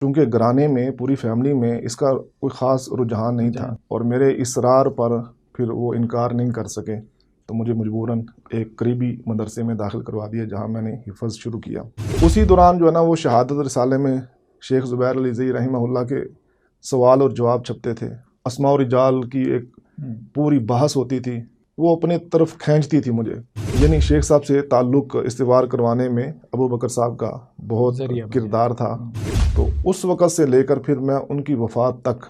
چونکہ گھرانے میں پوری فیملی میں اس کا کوئی خاص رجحان نہیں تھا اور میرے اصرار پر پھر وہ انکار نہیں کر سکے، تو مجھے مجبوراً ایک قریبی مدرسے میں داخل کروا دیا جہاں میں نے حفظ شروع کیا۔ اسی دوران جو ہے نا وہ شہادت رسالے میں شیخ زبیر علی زئی رحمہ اللہ کے سوال اور جواب چھپتے تھے، اسماء و رجال کی ایک پوری بحث ہوتی تھی، وہ اپنے طرف کھینچتی تھی مجھے، یعنی شیخ صاحب سے تعلق استوار کروانے میں ابو بکر صاحب کا بہت کردار تھا۔ تو اس وقت سے لے کر پھر میں ان کی وفات تک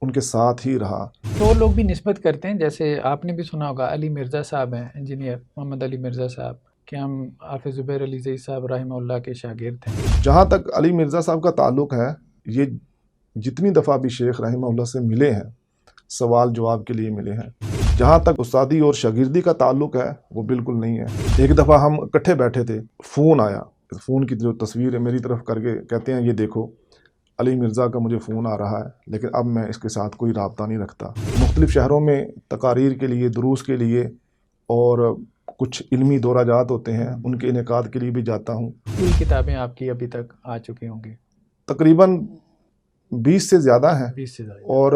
ان کے ساتھ ہی رہا۔ تو لوگ بھی نسبت کرتے ہیں، جیسے آپ نے بھی سنا ہوگا علی مرزا صاحب ہیں، انجینئر محمد علی مرزا صاحب، کہ ہم حافظ زبیر علی زئی صاحب رحمہ اللہ کے شاگرد ہیں۔ جہاں تک علی مرزا صاحب کا تعلق ہے، یہ جتنی دفعہ بھی شیخ رحمہ اللہ سے ملے ہیں سوال جواب کے لیے ملے ہیں۔ جہاں تک استادی اور شاگردی کا تعلق ہے وہ بالکل نہیں ہے۔ ایک دفعہ ہم اکٹھے بیٹھے تھے، فون آیا، فون کی جو تصویر ہے میری طرف کر کے کہتے ہیں یہ دیکھو علی مرزا کا مجھے فون آ رہا ہے، لیکن اب میں اس کے ساتھ کوئی رابطہ نہیں رکھتا۔ مختلف شہروں میں تقاریر کے لیے، دروس کے لیے اور کچھ علمی دورہ جات ہوتے ہیں، ان کے انعقاد کے لیے بھی جاتا ہوں۔ کئی کتابیں آپ کی ابھی تک آ چکی ہوں گی؟ تقریباً 20 سے زیادہ ہیں، 20 سے زیادہ، اور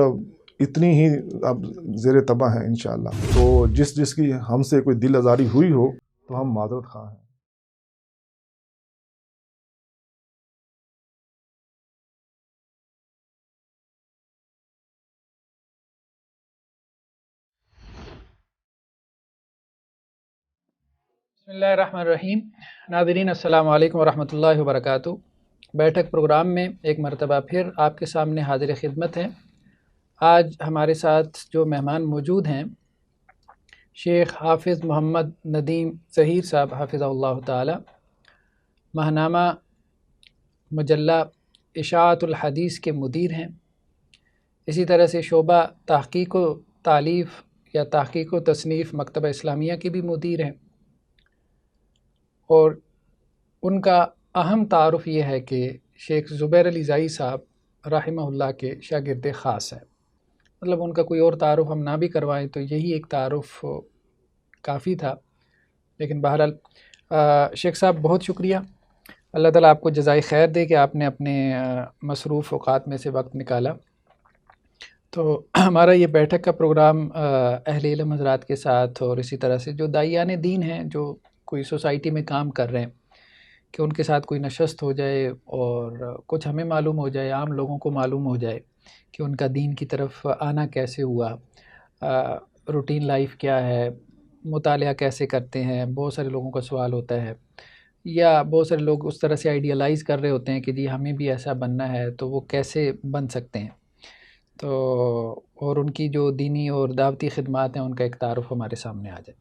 اتنی ہی اب زیر طبع ہیں انشاءاللہ۔ تو جس کی ہم سے کوئی دل آزاری ہوئی ہو تو ہم معذرت خواہ ہیں۔ بسم اللہ الرحمن الرحیم۔ ناظرین السلام علیکم ورحمۃ اللہ وبرکاتہ۔ بیٹھک پروگرام میں ایک مرتبہ پھر آپ کے سامنے حاضر خدمت ہیں۔ آج ہمارے ساتھ جو مہمان موجود ہیں، شیخ حافظ محمد ندیم ظہیر صاحب حافظہ اللہ تعالی، ماہنامہ مجلہ اشاعت الحدیث کے مدیر ہیں۔ اسی طرح سے شعبہ تحقیق و تالیف یا تحقیق و تصنیف مکتبہ اسلامیہ کے بھی مدیر ہیں، اور ان کا اہم تعارف یہ ہے کہ شیخ زبیر علی زئی صاحب رحمہ اللہ کے شاگرد خاص ہیں۔ مطلب ان کا کوئی اور تعارف ہم نہ بھی کروائیں تو یہی ایک تعارف کافی تھا، لیکن بہرحال شیخ صاحب بہت شکریہ، اللہ تعالیٰ آپ کو جزائے خیر دے کہ آپ نے اپنے مصروف اوقات میں سے وقت نکالا۔ تو ہمارا یہ بیٹھک کا پروگرام اہل علم حضرات کے ساتھ، اور اسی طرح سے جو داعیان دین ہیں جو کوئی سوسائٹی میں کام کر رہے ہیں، کہ ان کے ساتھ کوئی نشست ہو جائے اور کچھ ہمیں معلوم ہو جائے، عام لوگوں کو معلوم ہو جائے کہ ان کا دین کی طرف آنا کیسے ہوا، روٹین لائف کیا ہے، مطالعہ کیسے کرتے ہیں۔ بہت سارے لوگوں کا سوال ہوتا ہے، یا بہت سارے لوگ اس طرح سے آئیڈیالائز کر رہے ہوتے ہیں کہ جی ہمیں بھی ایسا بننا ہے، تو وہ کیسے بن سکتے ہیں۔ تو اور ان کی جو دینی اور دعوتی خدمات ہیں ان کا ایک تعارف ہمارے سامنے آ جائے۔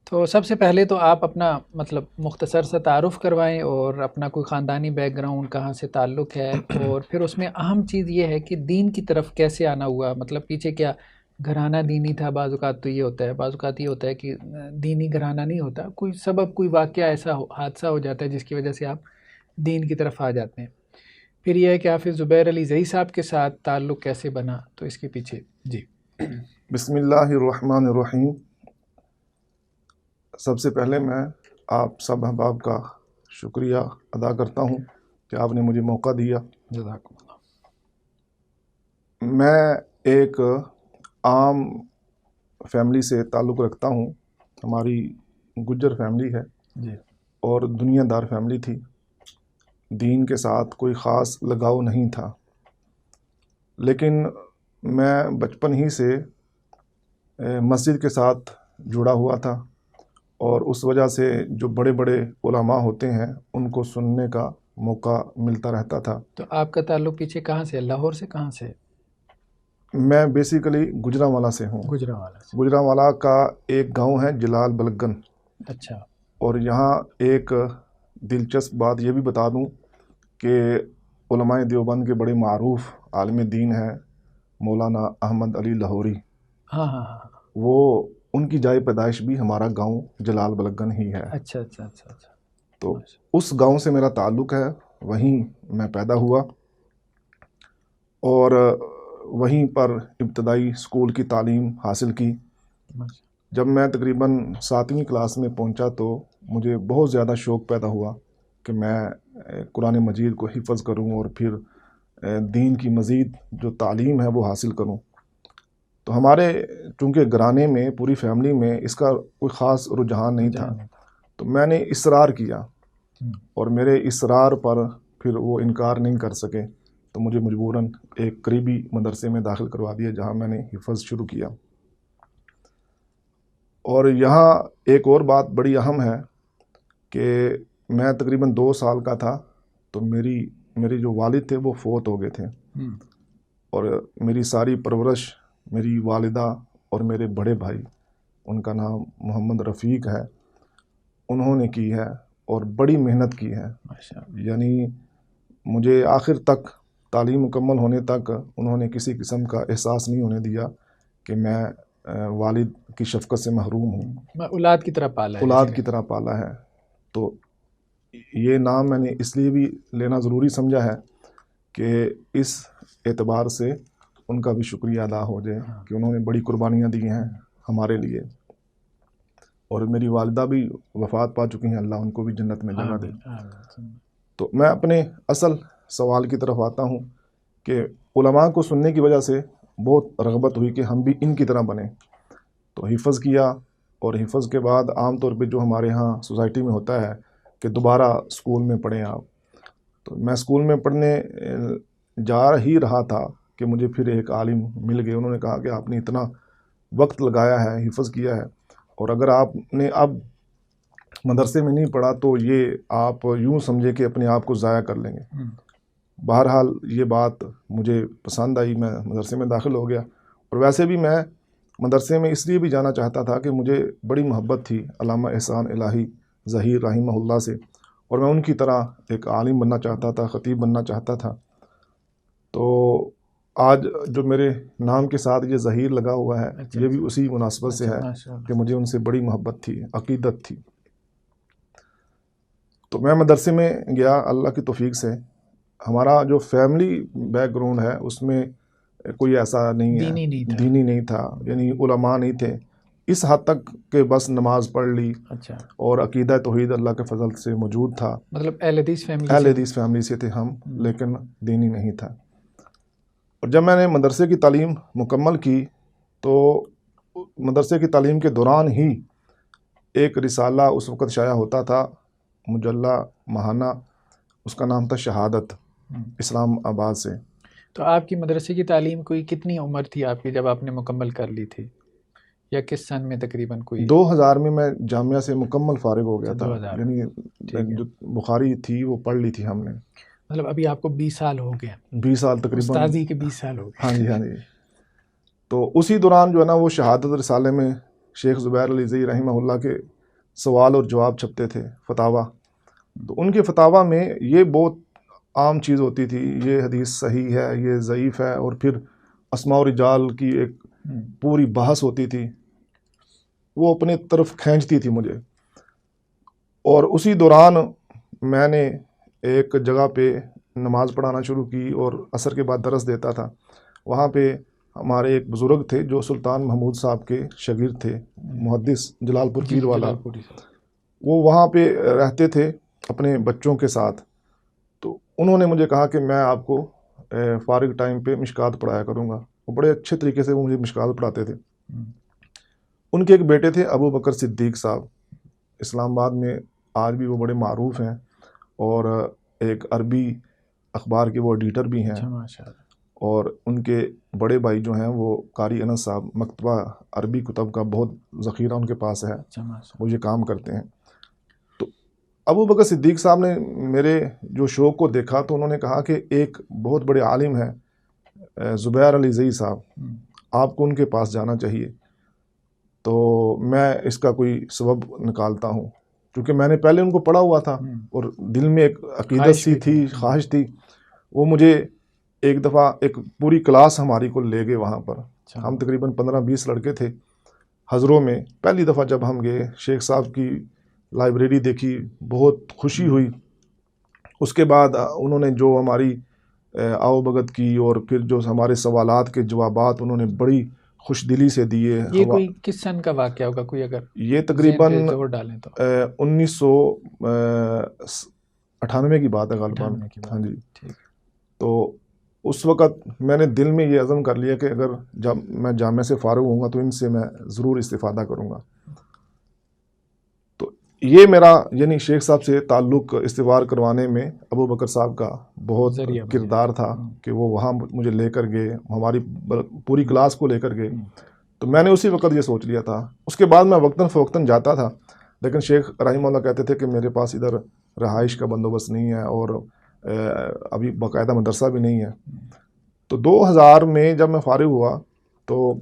تو سب سے پہلے تو آپ اپنا مطلب مختصر سا تعارف کروائیں، اور اپنا کوئی خاندانی بیک گراؤنڈ کہاں سے تعلق ہے، اور پھر اس میں اہم چیز یہ ہے کہ دین کی طرف کیسے آنا ہوا، مطلب پیچھے کیا گھرانہ دینی تھا۔ بعض اوقات تو یہ ہوتا ہے، بعض اوقات یہ ہوتا ہے کہ دینی گھرانہ نہیں ہوتا، کوئی سبب، کوئی واقعہ ایسا حادثہ ہو جاتا ہے جس کی وجہ سے آپ دین کی طرف آ جاتے ہیں۔ پھر یہ ہے کہ حافظ زبیر علی زئی صاحب کے ساتھ تعلق کیسے بنا، تو اس کے پیچھے جی۔ بسم اللہ الرحمن الرحیم۔ سب سے پہلے میں آپ سب احباب کا شکریہ ادا کرتا ہوں کہ آپ نے مجھے موقع دیا۔ جزاکم اللہ۔ میں ایک عام فیملی سے تعلق رکھتا ہوں، ہماری گجر فیملی ہے جی، اور دنیا دار فیملی تھی، دین کے ساتھ کوئی خاص لگاؤ نہیں تھا، لیکن میں بچپن ہی سے مسجد کے ساتھ جڑا ہوا تھا، اور اس وجہ سے جو بڑے بڑے علماء ہوتے ہیں ان کو سننے کا موقع ملتا رہتا تھا۔ تو آپ کا تعلق پیچھے کہاں سے، لاہور سے کہاں سے؟ میں بیسیکلی گجرانوالہ سے ہوں۔ گجرانوالہ سے۔ گجرانوالہ کا ایک گاؤں ہے جلال بلگن، اچھا۔ اور یہاں ایک دلچسپ بات یہ بھی بتا دوں کہ علماء دیوبند کے بڑے معروف عالم دین ہیں مولانا احمد علی لاہوری، ہاں ہاں ہاں۔ وہ ان کی جائے پیدائش بھی ہمارا گاؤں جلال بلگن ہی ہے۔ اچھا اچھا اچھا اچھا۔ تو اس گاؤں سے میرا تعلق ہے، وہیں میں پیدا ہوا، اور وہیں پر ابتدائی اسکول کی تعلیم حاصل کی۔ جب میں تقریباً 7ویں کلاس میں پہنچا تو مجھے بہت زیادہ شوق پیدا ہوا کہ میں قرآن مجید کو حفظ کروں اور پھر دین کی مزید جو تعلیم ہے وہ حاصل کروں۔ تو ہمارے چونکہ گھرانے میں پوری فیملی میں اس کا کوئی خاص رجحان نہیں تھا، تو میں نے اصرار کیا اور میرے اصرار پر پھر وہ انکار نہیں کر سکے، تو مجھے مجبوراً ایک قریبی مدرسے میں داخل کروا دیا جہاں میں نے حفظ شروع کیا۔ اور یہاں ایک اور بات بڑی اہم ہے کہ میں تقریباً 2 سال کا تھا تو میرے جو والد تھے وہ فوت ہو گئے تھے، اور میری ساری پرورش میری والدہ اور میرے بڑے بھائی، ان کا نام محمد رفیق ہے، انہوں نے کی ہے اور بڑی محنت کی ہے۔ یعنی مجھے آخر تک تعلیم مکمل ہونے تک انہوں نے کسی قسم کا احساس نہیں ہونے دیا کہ میں والد کی شفقت سے محروم ہوں۔ میں اولاد کی طرح پالا ہے، اولاد کی طرح پالا ہے۔ تو یہ نام میں نے اس لیے بھی لینا ضروری سمجھا ہے کہ اس اعتبار سے ان کا بھی شکریہ ادا ہو جائے کہ انہوں نے بڑی قربانیاں دی ہیں ہمارے لیے، اور میری والدہ بھی وفات پا چکی ہیں، اللہ ان کو بھی جنت میں جگہ دے۔ تو میں اپنے اصل سوال کی طرف آتا ہوں کہ علماء کو سننے کی وجہ سے بہت رغبت ہوئی کہ ہم بھی ان کی طرح بنیں، تو حفظ کیا، اور حفظ کے بعد عام طور پہ جو ہمارے ہاں سوسائٹی میں ہوتا ہے کہ دوبارہ اسکول میں پڑھیں آپ، تو میں اسکول میں پڑھنے جا ہی رہا تھا کہ مجھے پھر ایک عالم مل گئے۔ انہوں نے کہا کہ آپ نے اتنا وقت لگایا ہے، حفظ کیا ہے، اور اگر آپ نے اب مدرسے میں نہیں پڑھا تو یہ آپ یوں سمجھے کہ اپنے آپ کو ضائع کر لیں گے۔ بہرحال یہ بات مجھے پسند آئی، میں مدرسے میں داخل ہو گیا، اور ویسے بھی میں مدرسے میں اس لیے بھی جانا چاہتا تھا کہ مجھے بڑی محبت تھی علامہ احسان الہی ظہیر رحمہ اللہ سے، اور میں ان کی طرح ایک عالم بننا چاہتا تھا، خطیب بننا چاہتا تھا۔ تو آج جو میرے نام کے ساتھ یہ ظہیر لگا ہوا ہے، یہ بھی اسی مناسبت سے ہے کہ مجھے ان سے بڑی محبت تھی، عقیدت تھی۔ تو میں مدرسے میں گیا اللہ کی توفیق سے۔ ہمارا جو فیملی بیک گراؤنڈ ہے اس میں کوئی ایسا نہیں ہے، دینی نہیں تھا، یعنی علماء نہیں تھے اس حد تک کہ بس نماز پڑھ لی، اور عقیدہ توحید اللہ کے فضل سے موجود تھا۔ مطلب اہل حدیث فیملی سے تھے ہم، لیکن دینی نہیں تھا۔ اور جب میں نے مدرسے کی تعلیم مکمل کی تو مدرسے کی تعلیم کے دوران ہی ایک رسالہ اس وقت شائع ہوتا تھا، مجلہ ماہانہ، اس کا نام تھا شہادت، اسلام آباد سے۔ تو آپ کی مدرسے کی تعلیم کوئی کتنی عمر تھی آپ کی جب آپ نے مکمل کر لی تھی، یا کس سن میں تقریباً؟ کوئی 2000 میں جامعہ سے مکمل فارغ ہو گیا تھا، یعنی جو بخاری تھی وہ پڑھ لی تھی ہم نے۔ مطلب ابھی آپ کو 20 سال ہو گئے؟ 20 سال تقریباً، استاذی کے 20 سال ہو گئے۔ ہاں جی ہاں جی۔ تو اسی دوران جو ہے نا وہ شہادت رسالے میں شیخ زبیر علی زئی رحمہ اللہ کے سوال اور جواب چھپتے تھے، فتاویٰ۔ تو ان کے فتاویٰ میں یہ بہت عام چیز ہوتی تھی، یہ حدیث صحیح ہے، یہ ضعیف ہے، اور پھر اسماء و رجال کی ایک پوری بحث ہوتی تھی، وہ اپنے طرف کھینچتی تھی مجھے۔ اور اسی دوران میں نے ایک جگہ پہ نماز پڑھانا شروع کی اور عصر کے بعد درس دیتا تھا۔ وہاں پہ ہمارے ایک بزرگ تھے جو سلطان محمود صاحب کے شاگرد تھے، محدث جلال پور پیر والا، وہ وہاں پہ رہتے تھے اپنے بچوں کے ساتھ۔ تو انہوں نے مجھے کہا کہ میں آپ کو فارغ ٹائم پہ مشکات پڑھایا کروں گا۔ وہ بڑے اچھے طریقے سے وہ مجھے مشکات پڑھاتے تھے۔ ان کے ایک بیٹے تھے ابو بکر صدیق صاحب، اسلام آباد میں آج بھی وہ بڑے معروف ہیں، اور ایک عربی اخبار کے وہ ایڈیٹر بھی ہیں۔ اور ان کے بڑے بھائی جو ہیں وہ قاری انس صاحب، مکتبہ عربی کتب کا بہت ذخیرہ ان کے پاس ہے، وہ یہ کام کرتے ہیں۔ تو ابو بکر صدیق صاحب نے میرے جو شوق کو دیکھا تو انہوں نے کہا کہ ایک بہت بڑے عالم ہیں زبیر علی زئی صاحب، آپ کو ان کے پاس جانا چاہیے۔ تو میں اس کا کوئی سبب نکالتا ہوں، کیونکہ میں نے پہلے ان کو پڑھا ہوا تھا اور دل میں ایک عقیدت سی تھی، خواہش تھی۔ وہ مجھے ایک دفعہ ایک پوری کلاس ہماری کو لے گئے وہاں پر، ہم تقریباً 15-20 لڑکے تھے حضروں میں۔ پہلی دفعہ جب ہم گئے، شیخ صاحب کی لائبریری دیکھی، بہت خوشی ہوئی۔ اس کے بعد انہوں نے جو ہماری آؤ بھگت کی اور پھر جو ہمارے سوالات کے جوابات انہوں نے بڑی خوش دلی سے دیے۔ یہ کوئی کس سن کا واقعہ ہوگا کوئی اگر یہ تقریباً 1900 98 کی بات ہے غالباً. 98 کی بات. ہاں جی. ٹھیک. تو اس وقت میں نے دل میں یہ عزم کر لیا کہ اگر جب میں جامعہ سے فارغ ہوں گا تو ان سے میں ضرور استفادہ کروں گا. تو یہ میرا یعنی شیخ صاحب سے تعلق استوار کروانے میں ابو بکر صاحب کا بہت ذریعہ بن کردار گیا. تھا کہ وہ وہاں مجھے لے کر گئے، ہماری پوری کلاس کو لے کر گئے. تو میں نے اسی وقت یہ سوچ لیا تھا. اس کے بعد میں وقتاً فوقتاً جاتا تھا، لیکن شیخ رحمہ اللہ کہتے تھے کہ میرے پاس ادھر رہائش کا بندوبست نہیں ہے اور ابھی باقاعدہ مدرسہ بھی نہیں ہے. تو 2000 میں جب میں فارغ ہوا تو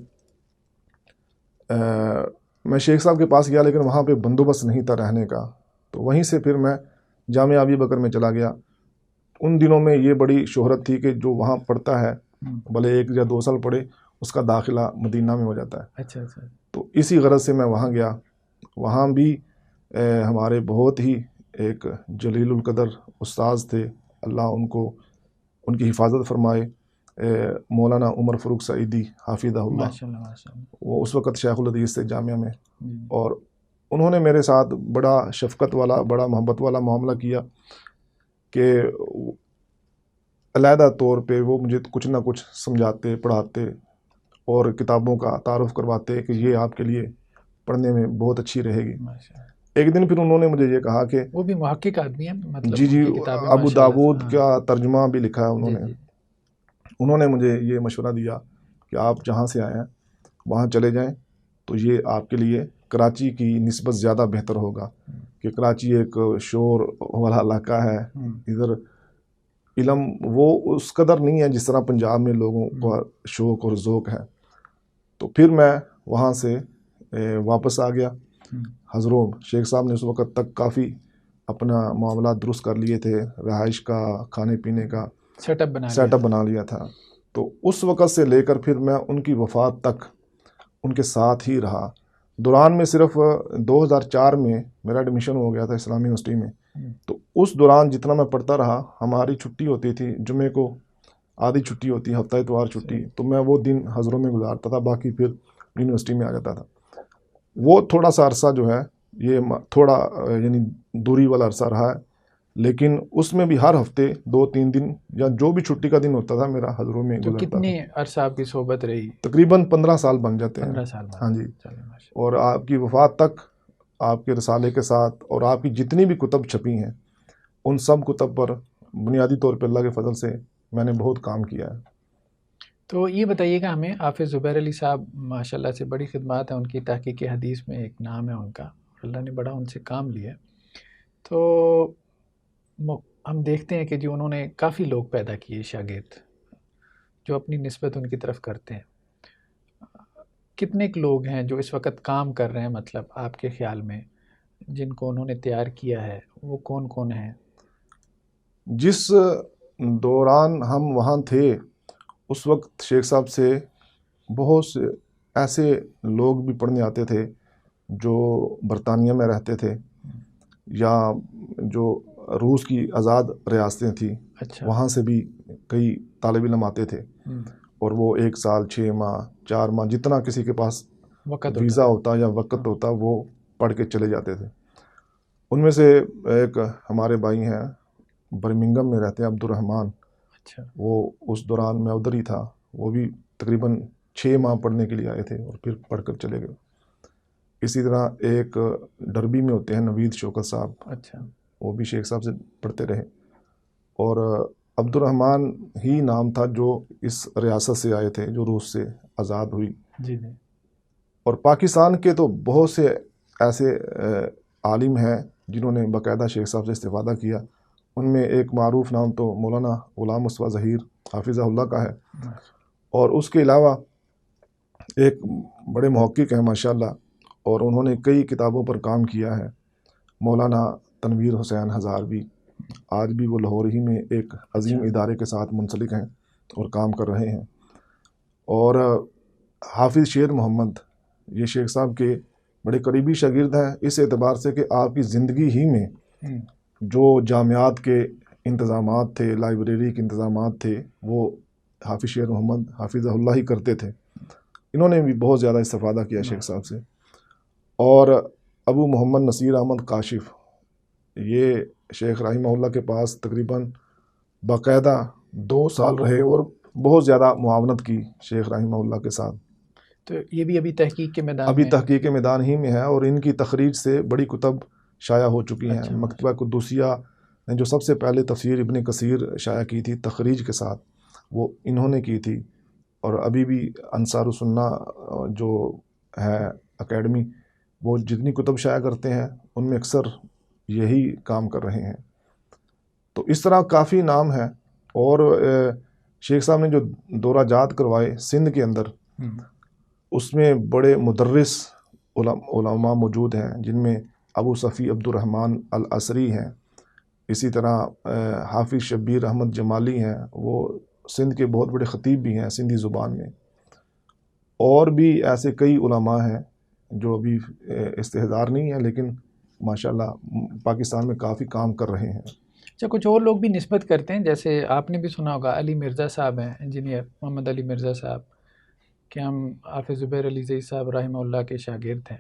میں شیخ صاحب کے پاس گیا، لیکن وہاں پہ بندوبست نہیں تھا رہنے کا. تو وہیں سے پھر میں جامعہ ابی بکر میں چلا گیا. ان دنوں میں یہ بڑی شہرت تھی کہ جو وہاں پڑھتا ہے بھلے 1 یا 2 سال پڑھے، اس کا داخلہ مدینہ میں ہو جاتا ہے. اچھا اچھا. تو اسی غرض سے میں وہاں گیا. وہاں بھی ہمارے بہت ہی ایک جلیل القدر استاذ تھے، اللہ ان کی حفاظت فرمائے، مولانا عمر فاروق سعیدی حافظہ اللہ. ماشاءاللہ ماشاءاللہ. وہ اس وقت شیخ الحدیث تھے جامعہ میں، اور انہوں نے میرے ساتھ بڑا شفقت والا، بڑا محبت والا معاملہ کیا کہ علیحدہ طور پہ وہ مجھے کچھ نہ کچھ سمجھاتے، پڑھاتے اور کتابوں کا تعارف کرواتے کہ یہ آپ کے لیے پڑھنے میں بہت اچھی رہے گی. ایک دن پھر انہوں نے مجھے یہ کہا کہ وہ بھی محقق آدمی ہیں، مطلب جی ان کی کتابیں ابو ماشاءاللہ داود کا ترجمہ بھی لکھا ہے انہوں نے. جی. انہوں نے مجھے یہ مشورہ دیا کہ آپ جہاں سے آئے ہیں وہاں چلے جائیں تو یہ آپ کے لیے کراچی کی نسبت زیادہ بہتر ہوگا، کہ کراچی ایک شور والا علاقہ ہے، ادھر علم وہ اس قدر نہیں ہے جس طرح پنجاب میں لوگوں کا شوق اور ذوق ہے. تو پھر میں وہاں سے واپس آ گیا. حضروں شیخ صاحب نے اس وقت تک کافی اپنا معاملات درست کر لیے تھے، رہائش کا، کھانے پینے کا سیٹ اپ بنا لیا تھا. تو اس وقت سے لے کر پھر میں ان کی وفات تک ان کے ساتھ ہی رہا. دوران میں صرف 2004 میں میرا ایڈمیشن ہو گیا تھا اسلامی یونیورسٹی میں. تو اس دوران جتنا میں پڑھتا رہا، ہماری چھٹی ہوتی تھی جمعے کو، آدھی چھٹی ہوتی، ہفتہ اتوار چھٹی، تو میں وہ دن حضروں میں گزارتا تھا، باقی پھر یونیورسٹی میں آ جاتا تھا. وہ تھوڑا سا عرصہ جو ہے یہ تھوڑا یعنی دوری والا عرصہ رہا ہے، لیکن اس میں بھی ہر ہفتے 2-3 دن یا جو بھی چھٹی کا دن ہوتا تھا میرا حضروں میں تو گزرتا تھا. کتنی عرصہ آپ کی صحبت رہی؟ تقریباً 15 سال بن جاتے ہیں. 15 سال بعد. ہاں جی. اور آپ کی وفات تک آپ کے رسالے کے ساتھ اور آپ کی جتنی بھی کتب چھپی ہیں ان سب کتب پر بنیادی طور پہ اللہ کے فضل سے میں نے بہت کام کیا ہے. تو یہ بتائیے گا ہمیں، حافظ زبیر علی صاحب ماشاءاللہ سے بڑی خدمات ہیں ان کی، تحقیق حدیث میں ایک نام ہے ان کا، اللہ نے بڑا ان سے کام لیا. تو ہم دیکھتے ہیں کہ جو انہوں نے کافی لوگ پیدا کیے شاگرد جو اپنی نسبت ان کی طرف کرتے ہیں. کتنے لوگ ہیں جو اس وقت کام کر رہے ہیں، مطلب آپ کے خیال میں جن کو انہوں نے تیار کیا ہے وہ کون کون ہیں؟ جس دوران ہم وہاں تھے اس وقت شیخ صاحب سے بہت سے ایسے لوگ بھی پڑھنے آتے تھے جو برطانیہ میں رہتے تھے یا جو روس کی آزاد ریاستیں تھیں. اچھا. وہاں سے بھی کئی طالب علم آتے تھے اور وہ 1 سال 6 ماہ 4 ماہ جتنا کسی کے پاس ویزا ہوتا یا وقت ہوتا وہ پڑھ کے چلے جاتے تھے. ان میں سے ایک ہمارے بھائی ہیں برمنگم میں رہتے ہیں، عبد الرحمن. اچھا. وہ اس دوران میں ادھر ہی تھا، وہ بھی تقریباً 6 ماہ پڑھنے کے لیے آئے تھے اور پھر پڑھ کر چلے گئے. اسی طرح ایک ڈربی میں ہوتے ہیں نوید شوکت صاحب. اچھا. وہ بھی شیخ صاحب سے پڑھتے رہے. اور عبد الرحمن ہی نام تھا جو اس ریاست سے آئے تھے جو روس سے آزاد ہوئی. جی جی. اور پاکستان کے تو بہت سے ایسے عالم ہیں جنہوں نے باقاعدہ شیخ صاحب سے استفادہ کیا. ان میں ایک معروف نام تو مولانا غلام مصطفیٰ ظہیر حافظہ اللہ کا ہے، اور اس کے علاوہ ایک بڑے محقق ہیں ماشاءاللہ، اور انہوں نے کئی کتابوں پر کام کیا ہے، مولانا تنویر حسین ہزاروی. آج بھی وہ لاہور ہی میں ایک عظیم ادارے کے ساتھ منسلک ہیں اور کام کر رہے ہیں. اور حافظ شیر محمد یہ شیخ صاحب کے بڑے قریبی شاگرد ہیں، اس اعتبار سے کہ آپ کی زندگی ہی میں جو جامعات کے انتظامات تھے، لائبریری کے انتظامات تھے، وہ حافظ شیر محمد حافظہ اللہ ہی کرتے تھے. انہوں نے بھی بہت زیادہ استفادہ کیا شیخ صاحب سے. اور ابو محمد نصیر احمد کاشف یہ شیخ رحمہ اللہ کے پاس تقریباً باقاعدہ 2 سال رہے اور بہت زیادہ معاونت کی شیخ رحمہ اللہ کے ساتھ. تو یہ بھی ابھی تحقیق کے میدان ابھی میں تحقیق کے میدان ہی میں ہے، اور ان کی تخریج سے بڑی کتب شائع ہو چکی ہیں. اچھا. مکتبہ قدوسیہ نے جو سب سے پہلے تفسیر ابن کثیر شائع کی تھی تخریج کے ساتھ، وہ انہوں نے کی تھی. اور ابھی بھی انصار السنہ جو ہے اکیڈمی، وہ جتنی کتب شائع کرتے ہیں ان میں اکثر یہی کام کر رہے ہیں. تو اس طرح کافی نام ہیں. اور شیخ صاحب نے جو دورہ جات کروائے سندھ کے اندر، اس میں بڑے مدرس علماء موجود ہیں، جن میں ابو صفی عبد الرحمن العصری ہیں، اسی طرح حافظ شبیر احمد جمالی ہیں، وہ سندھ کے بہت بڑے خطیب بھی ہیں سندھی زبان میں. اور بھی ایسے کئی علماء ہیں جو ابھی استحضار نہیں ہیں، لیکن ماشاءاللہ پاکستان میں کافی کام کر رہے ہیں. اچھا، کچھ اور لوگ بھی نسبت کرتے ہیں، جیسے آپ نے بھی سنا ہوگا علی مرزا صاحب ہیں، انجینئر محمد علی مرزا صاحب، کہ ہم حافظ زبیر علی زئی صاحب رحمہ اللہ کے شاگرد ہیں.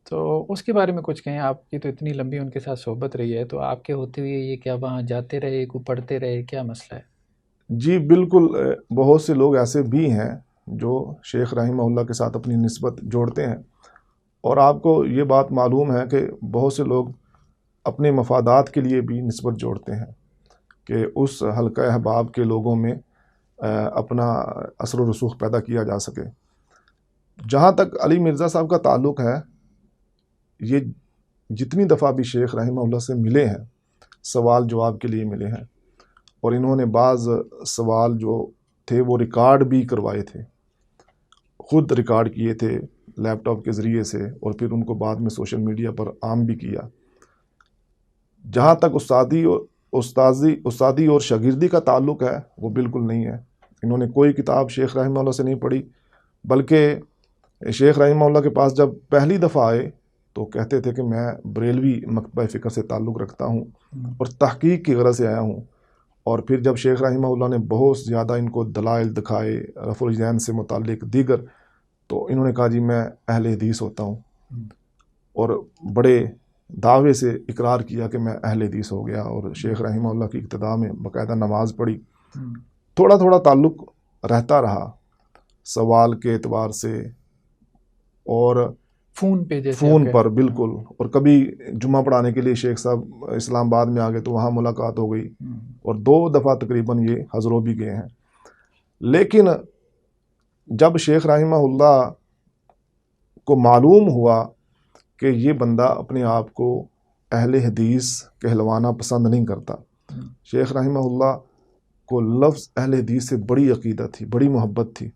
تو اس کے بارے میں کچھ کہیں. آپ کی تو اتنی لمبی ان کے ساتھ صحبت رہی ہے، تو آپ کے ہوتے ہوئے یہ کیا وہاں جاتے رہے، کو پڑھتے رہے، کیا مسئلہ ہے؟ جی بالکل، بہت سے لوگ ایسے بھی ہیں جو شیخ رحمہ اللہ کے ساتھ اپنی نسبت جوڑتے ہیں. اور آپ کو یہ بات معلوم ہے کہ بہت سے لوگ اپنے مفادات کے لیے بھی نسبت جوڑتے ہیں کہ اس حلقہ احباب کے لوگوں میں اپنا اثر و رسوخ پیدا کیا جا سکے. جہاں تک علی مرزا صاحب کا تعلق ہے، یہ جتنی دفعہ بھی شیخ رحمہ اللہ سے ملے ہیں سوال جواب کے لیے ملے ہیں، اور انہوں نے بعض سوال جو تھے وہ ریکارڈ بھی کروائے تھے، خود ریکارڈ کیے تھے لیپ ٹاپ کے ذریعے سے، اور پھر ان کو بعد میں سوشل میڈیا پر عام بھی کیا. جہاں تک استادی اور شاگردی کا تعلق ہے، وہ بالکل نہیں ہے. انہوں نے کوئی کتاب شیخ رحمہ اللہ سے نہیں پڑھی، بلکہ شیخ رحمہ اللہ کے پاس جب پہلی دفعہ آئے تو کہتے تھے کہ میں بریلوی مکتبہ فکر سے تعلق رکھتا ہوں اور تحقیق کی غرض سے آیا ہوں. اور پھر جب شیخ رحمہ اللہ نے بہت زیادہ ان کو دلائل دکھائے رفع الجین سے متعلق دیگر، تو انہوں نے کہا جی میں اہل حدیث ہوتا ہوں، اور بڑے دعوے سے اقرار کیا کہ میں اہل حدیث ہو گیا، اور شیخ رحمہ اللہ کی ابتدا میں باقاعدہ نماز پڑھی. تھوڑا تھوڑا تعلق رہتا رہا سوال کے اعتبار سے، اور فون پہ جیسے فون پر بالکل. اور کبھی جمعہ پڑھانے کے لیے شیخ صاحب اسلام آباد میں آ گئے تو وہاں ملاقات ہو گئی، اور 2 دفعہ تقریباً یہ حضروں بھی گئے ہیں. لیکن جب شیخ رحمہ اللہ کو معلوم ہوا کہ یہ بندہ اپنے آپ کو اہل حدیث کہلوانا پسند نہیں کرتا، شیخ رحمہ اللہ کو لفظ اہل حدیث سے بڑی عقیدت تھی، بڑی محبت تھی،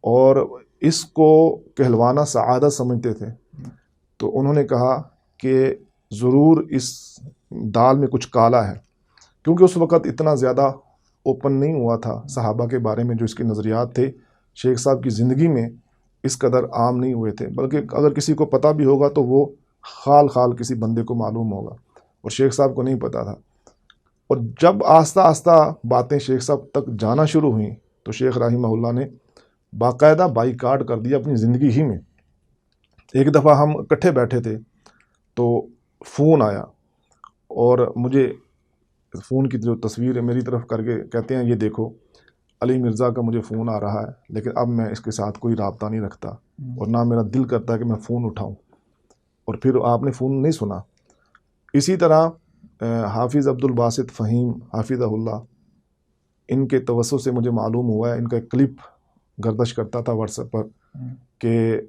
اور اس کو کہلوانا سعادت سمجھتے تھے. تو انہوں نے کہا کہ ضرور اس دال میں کچھ کالا ہے، کیونکہ اس وقت اتنا زیادہ اوپن نہیں ہوا تھا صحابہ کے بارے میں جو اس کے نظریات تھے شیخ صاحب کی زندگی میں اس قدر عام نہیں ہوئے تھے، بلکہ اگر کسی کو پتہ بھی ہوگا تو وہ خال کسی بندے کو معلوم ہوگا، اور شیخ صاحب کو نہیں پتہ تھا. اور جب آہستہ آہستہ باتیں شیخ صاحب تک جانا شروع ہوئیں تو شیخ رحمہ اللہ نے باقاعدہ بائیکاٹ کر دیا اپنی زندگی ہی میں. ایک دفعہ ہم اکٹھے بیٹھے تھے تو فون آیا، اور مجھے فون کی جو تصویر ہے میری طرف کر کے کہتے ہیں یہ دیکھو علی مرزا کا مجھے فون آ رہا ہے، لیکن اب میں اس کے ساتھ کوئی رابطہ نہیں رکھتا، اور نہ میرا دل کرتا ہے کہ میں فون اٹھاؤں. اور پھر آپ نے فون نہیں سنا. اسی طرح حافظ عبد الباسط فہیم حافظہ اللہ، ان کے توسط سے مجھے معلوم ہوا ہے، ان کا ایک کلپ گردش کرتا تھا واٹس ایپ پر کہ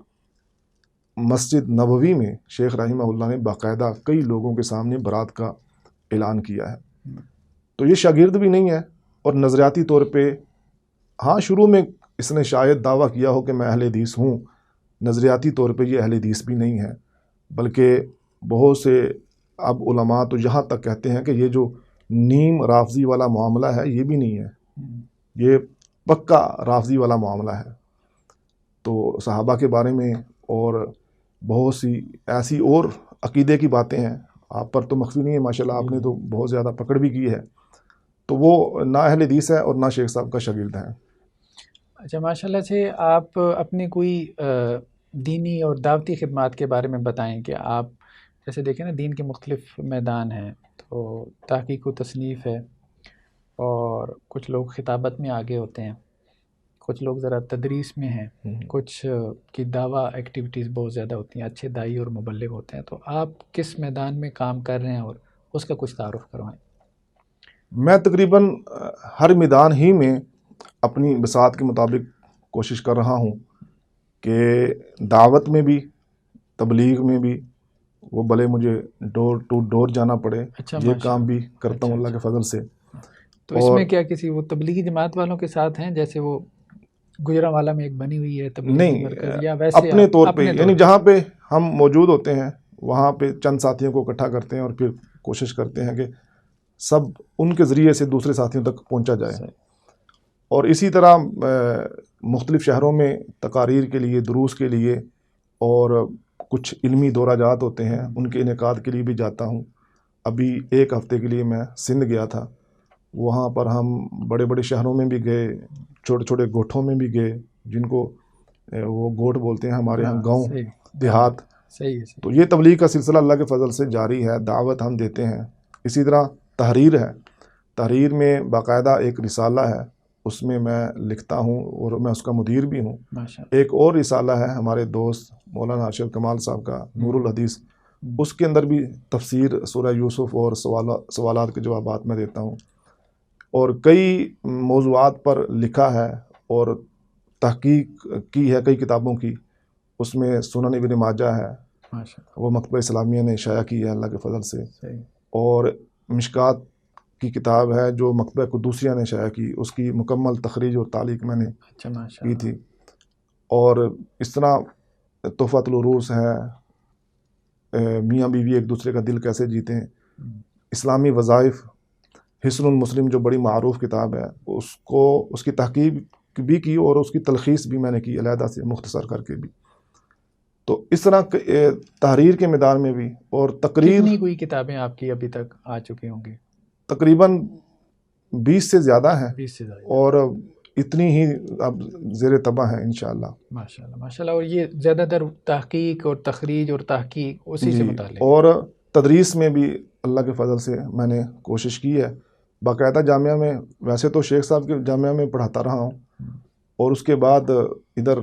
مسجد نبوی میں شیخ رحمہ اللہ نے باقاعدہ کئی لوگوں کے سامنے برات کا اعلان کیا ہے. تو یہ شاگرد بھی نہیں ہے، اور نظریاتی طور پہ ہاں شروع میں اس نے شاید دعویٰ کیا ہو کہ میں اہل حدیث ہوں، نظریاتی طور پہ یہ اہل حدیث بھی نہیں ہے، بلکہ بہت سے اب علماء تو یہاں تک کہتے ہیں کہ یہ جو نیم رافضی والا معاملہ ہے یہ بھی نہیں ہے، یہ پکا رافضی والا معاملہ ہے. تو صحابہ کے بارے میں اور بہت سی ایسی اور عقیدے کی باتیں ہیں، آپ پر تو مخفی نہیں ہے، ماشاءاللہ آپ نے تو بہت زیادہ پکڑ بھی کی ہے. تو وہ نہ اہل حدیث ہے اور نہ شیخ صاحب کا شاگرد ہیں. اچھا، ماشاءاللہ سے آپ اپنی کوئی دینی اور دعوتی خدمات کے بارے میں بتائیں کہ آپ جیسے دیکھیں نا دین کے مختلف میدان ہیں، تو تحقیق و تصنیف ہے، اور کچھ لوگ خطابت میں آگے ہوتے ہیں، کچھ لوگ ذرا تدریس میں ہیں، کچھ کی دعویٰ ایکٹیویٹیز بہت زیادہ ہوتی ہیں، اچھے داعی اور مبلغ ہوتے ہیں. تو آپ کس میدان میں کام کر رہے ہیں اور اس کا کچھ تعارف کروائیں. میں تقریباً ہر میدان ہی میں اپنی بساط کے مطابق کوشش کر رہا ہوں کہ دعوت میں بھی، تبلیغ میں بھی، وہ بھلے مجھے ڈور ٹو ڈور جانا پڑے، اچھا، یہ ماشاء کام بھی اللہ. کرتا ہوں اچھا اللہ کے اچھا. فضل سے. تو اس اور میں کیا کسی وہ تبلیغی جماعت والوں کے ساتھ ہیں، جیسے وہ گجرانوالہ میں ایک بنی ہوئی ہے تبلیغی نہیں، مرکز، یا ویسے اپنے آپ طور پہ، اپنے یعنی جہاں پہ ہم موجود ہوتے ہیں وہاں پہ چند ساتھیوں کو اکٹھا کرتے ہیں اور پھر کوشش کرتے ہیں کہ سب ان کے ذریعے سے دوسرے ساتھیوں تک پہنچا جائے. صحیح. اور اسی طرح مختلف شہروں میں تقاریر کے لیے، دروس کے لیے، اور کچھ علمی دورہ جات ہوتے ہیں، ان کے انعقاد کے لیے بھی جاتا ہوں. ابھی ایک ہفتے کے لیے میں سندھ گیا تھا. وہاں پر ہم بڑے بڑے شہروں میں بھی گئے، چھوٹے چھوٹے گوٹھوں میں بھی گئے، جن کو وہ گوٹھ بولتے ہیں ہمارے ہاں، گاؤں، صحیح. دیہات. صحیح ہے. تو یہ تبلیغ کا سلسلہ اللہ کے فضل سے جاری ہے، دعوت ہم دیتے ہیں. اسی طرح تحریر ہے. تحریر میں باقاعدہ ایک رسالہ ہے، اس میں میں لکھتا ہوں اور میں اس کا مدیر بھی ہوں. ماشاء ایک اور رسالہ ہے ہمارے دوست مولانا ارشد کمال صاحب کا، نور الحدیث، اس کے اندر بھی تفسیر سورہ یوسف اور سوالات کے جوابات میں دیتا ہوں. اور کئی موضوعات پر لکھا ہے اور تحقیق کی ہے کئی کتابوں کی. اس میں سنن ابن ماجہ ہے، ماشاء وہ مکتبہ اسلامیہ نے شائع کی ہے اللہ کے فضل سے. صحیح. اور مشکات کی کتاب ہے جو مکتبہ قدوسیہ نے شائع کی، اس کی مکمل تخریج اور تعلیق میں نے اچھا، ماشاء کی اللہ. تھی. اور اس طرح تحفۃ العروس ہے، میاں بیوی ایک دوسرے کا دل کیسے جیتے ہیں، اسلامی وظائف، حسن المسلم جو بڑی معروف کتاب ہے، اس کی تحقیق بھی کی اور اس کی تلخیص بھی میں نے کی علیحدہ سے مختصر کر کے بھی. تو اس طرح تحریر کے میدان میں بھی. اور تقریر کتنی کوئی کتابیں آپ کی ابھی تک آ چکی ہوں گی؟ تقریباً 20 سے زیادہ ہیں، 20 سے زیادہ. اور اتنی ہی اب زیر طبع ہیں انشاءاللہ. ماشاء اللہ، ماشاء اللہ. اور یہ زیادہ تر تحقیق اور تخریج اور تحقیق اسی سے متعلق. اور تدریس میں بھی اللہ کے فضل سے میں نے کوشش کی ہے. باقاعدہ جامعہ میں، ویسے تو شیخ صاحب کے جامعہ میں پڑھاتا رہا ہوں، اور اس کے بعد ادھر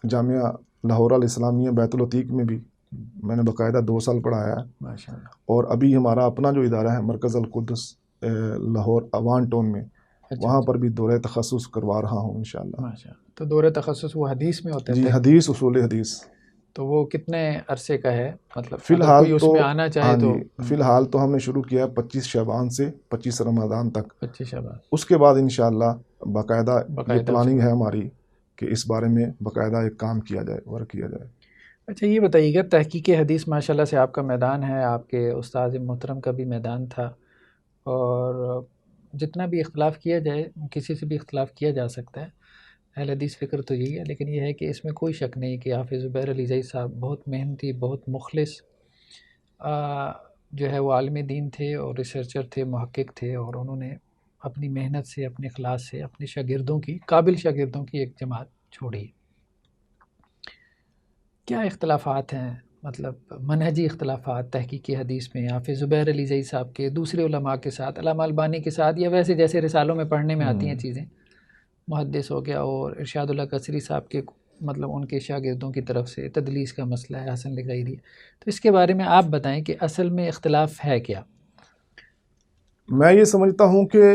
جامعہ لاہور الاسلامیہ بیت العتیق میں بھی میں نے باقاعدہ 2 سال پڑھایا ہے. ماشاء اللہ. اور ابھی ہمارا اپنا جو ادارہ ہے مرکز القدس لاہور اوان ٹون میں، وہاں پر بھی دورہ تخصص کروا رہا ہوں انشاءاللہ. ماشاء اللہ. تو دورہ تخصص وہ حدیث میں ہوتا ہے؟ جی، حدیث، اصول حدیث. تو وہ کتنے عرصے کا ہے؟ مطلب فی اگر الحال کوئی اس تو میں آنا چاہے تو؟ فی الحال تو ہم نے شروع کیا ہے 25 شعبان سے 25 رمضان تک. 25 شعبان. اس کے بعد انشاءاللہ باقاعدہ یہ پلاننگ ہے ہماری کہ اس بارے میں باقاعدہ ایک کام کیا جائے، ورک کیا جائے. اچھا، یہ بتائیے گا، تحقیق حدیث ماشاءاللہ سے آپ کا میدان ہے، آپ کے استاد محترم کا بھی میدان تھا، اور جتنا بھی اختلاف کیا جائے، کسی سے بھی اختلاف کیا جا سکتا ہے، اہل حدیث فکر تو یہی ہے. لیکن یہ ہے کہ اس میں کوئی شک نہیں کہ حافظ زبیر علی زئی صاحب بہت محنتی، بہت مخلص جو ہے وہ عالم دین تھے اور ریسرچر تھے، محقق تھے، اور انہوں نے اپنی محنت سے، اپنے اخلاص سے اپنے شاگردوں کی، قابل شاگردوں کی ایک جماعت چھوڑی. کیا اختلافات ہیں، مطلب منہجی اختلافات تحقیق حدیث میں حافظ زبیر علی زئی صاحب کے دوسرے علماء کے ساتھ، علامہ البانی کے ساتھ، یا ویسے جیسے رسالوں میں پڑھنے میں آتی ہیں چیزیں، محدث ہو گیا، اور ارشاد اللہ قصری صاحب کے مطلب ان کے شاگردوں کی طرف سے تدلیس کا مسئلہ ہے، حسن لغیری. تو اس کے بارے میں آپ بتائیں کہ اصل میں اختلاف ہے کیا؟ میں یہ سمجھتا ہوں کہ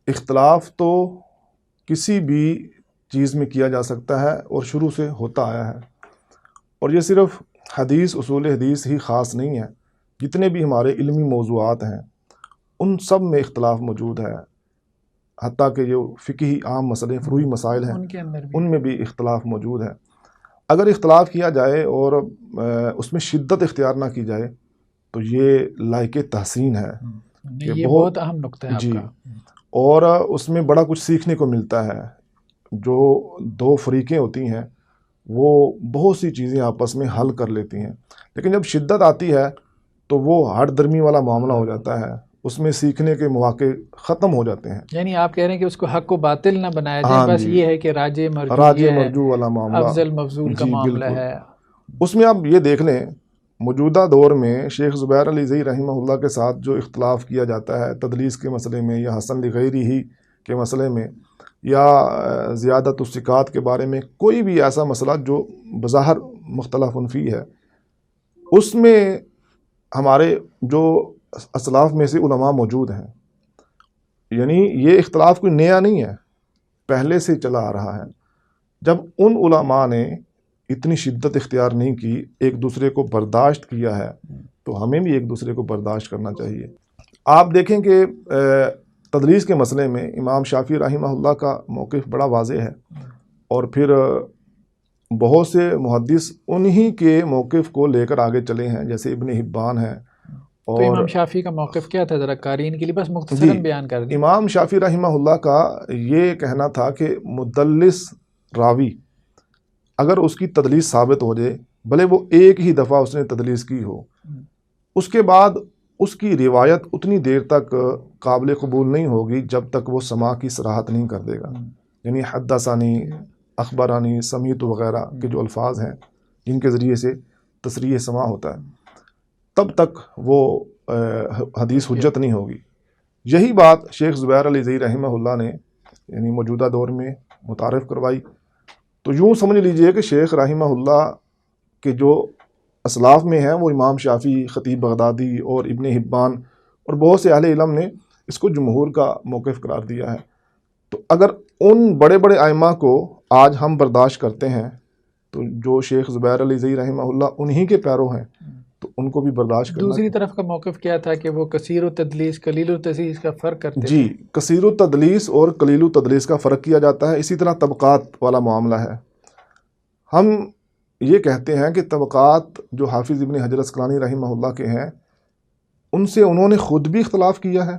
اختلاف تو کسی بھی چیز میں کیا جا سکتا ہے اور شروع سے ہوتا آیا ہے. اور یہ صرف حدیث، اصول حدیث ہی خاص نہیں ہے، جتنے بھی ہمارے علمی موضوعات ہیں ان سب میں اختلاف موجود ہے. حتیٰ کہ جو فقہی عام مسئلے، فروعی مسائل ہیں، ان میں بھی اختلاف موجود ہے. اگر اختلاف کیا جائے اور اس میں شدت اختیار نہ کی جائے تو یہ لائق تحسین ہے. یہ بہت اہم نقطہ ہے آپ کا. اور اس میں بڑا کچھ سیکھنے کو ملتا ہے. جو 2 فریقیں ہوتی ہیں وہ بہت سی چیزیں آپس میں حل کر لیتی ہیں، لیکن جب شدت آتی ہے تو وہ ہٹ درمی والا معاملہ ہو جاتا ہے، اس میں سیکھنے کے مواقع ختم ہو جاتے ہیں. یعنی آپ کہہ رہے ہیں کہ اس کو حق و باطل نہ بنایا جائے، بس یہ ہے کہ راجے مرجو والا معاملہ، افضل مفضول کا معاملہ ہے. اس میں آپ یہ دیکھ لیں، موجودہ دور میں شیخ زبیر علی زئی رحمہ اللہ کے ساتھ جو اختلاف کیا جاتا ہے تدلیس کے مسئلے میں یا حسن لغیری ہی کے مسئلے میں یا زیادت الثقات کے بارے میں، کوئی بھی ایسا مسئلہ جو بظاہر مختلف فی ہے، اس میں ہمارے جو اسلاف میں سے علماء موجود ہیں، یعنی یہ اختلاف کوئی نیا نہیں ہے، پہلے سے چلا آ رہا ہے۔ جب ان علماء نے اتنی شدت اختیار نہیں کی، ایک دوسرے کو برداشت کیا ہے، تو ہمیں بھی ایک دوسرے کو برداشت کرنا چاہیے۔ آپ دیکھیں کہ تدریس کے مسئلے میں امام شافعی رحمہ اللہ کا موقف بڑا واضح ہے، اور پھر بہت سے محدث انہی کے موقف کو لے کر آگے چلے ہیں، جیسے ابن حبان ہے۔ تو اور امام شافعی کا موقف کیا تھا، ذرا قارئین کے لیے بس مختصراً بیان کر دیں۔ امام شافعی رحمہ اللہ کا یہ کہنا تھا کہ مدلس راوی اگر اس کی تدلیس ثابت ہو جائے، بھلے وہ ایک ہی دفعہ اس نے تدلیس کی ہو، اس کے بعد اس کی روایت اتنی دیر تک قابل قبول نہیں ہوگی جب تک وہ سماع کی صراحت نہیں کر دے گا، یعنی حدثانی، اخبرانی، سمیت وغیرہ کے جو الفاظ ہیں جن کے ذریعے سے تصریح سماع ہوتا ہے، تب تک وہ حدیث حجت نہیں ہوگی۔ یہی بات شیخ زبیر علی زئی رحمہ اللہ نے یعنی موجودہ دور میں متعارف کروائی۔ تو یوں سمجھ لیجئے کہ شیخ رحمہ اللہ کے جو اسلاف میں ہیں وہ امام شافعی، خطیب بغدادی اور ابن حبان اور بہت سے اہل علم نے اس کو جمہور کا موقف قرار دیا ہے۔ تو اگر ان بڑے بڑے ائمہ کو آج ہم برداشت کرتے ہیں تو جو شیخ زبیر علی زئی رحمہ اللہ انہی کے پیرو ہیں، تو ان کو بھی برداشت کرنا۔ دوسری طرف کا موقف کیا تھا کہ وہ کثیر التدلیس قلیل التدلیس کا فرق کرتے تھے۔ جی، کثیر التدلیس اور قلیل التدلیس کا فرق کیا جاتا ہے۔ اسی طرح طبقات والا معاملہ ہے۔ ہم یہ کہتے ہیں کہ طبقات جو حافظ ابن حجر عسقلانی رحمہ اللہ کے ہیں، ان سے انہوں نے خود بھی اختلاف کیا ہے،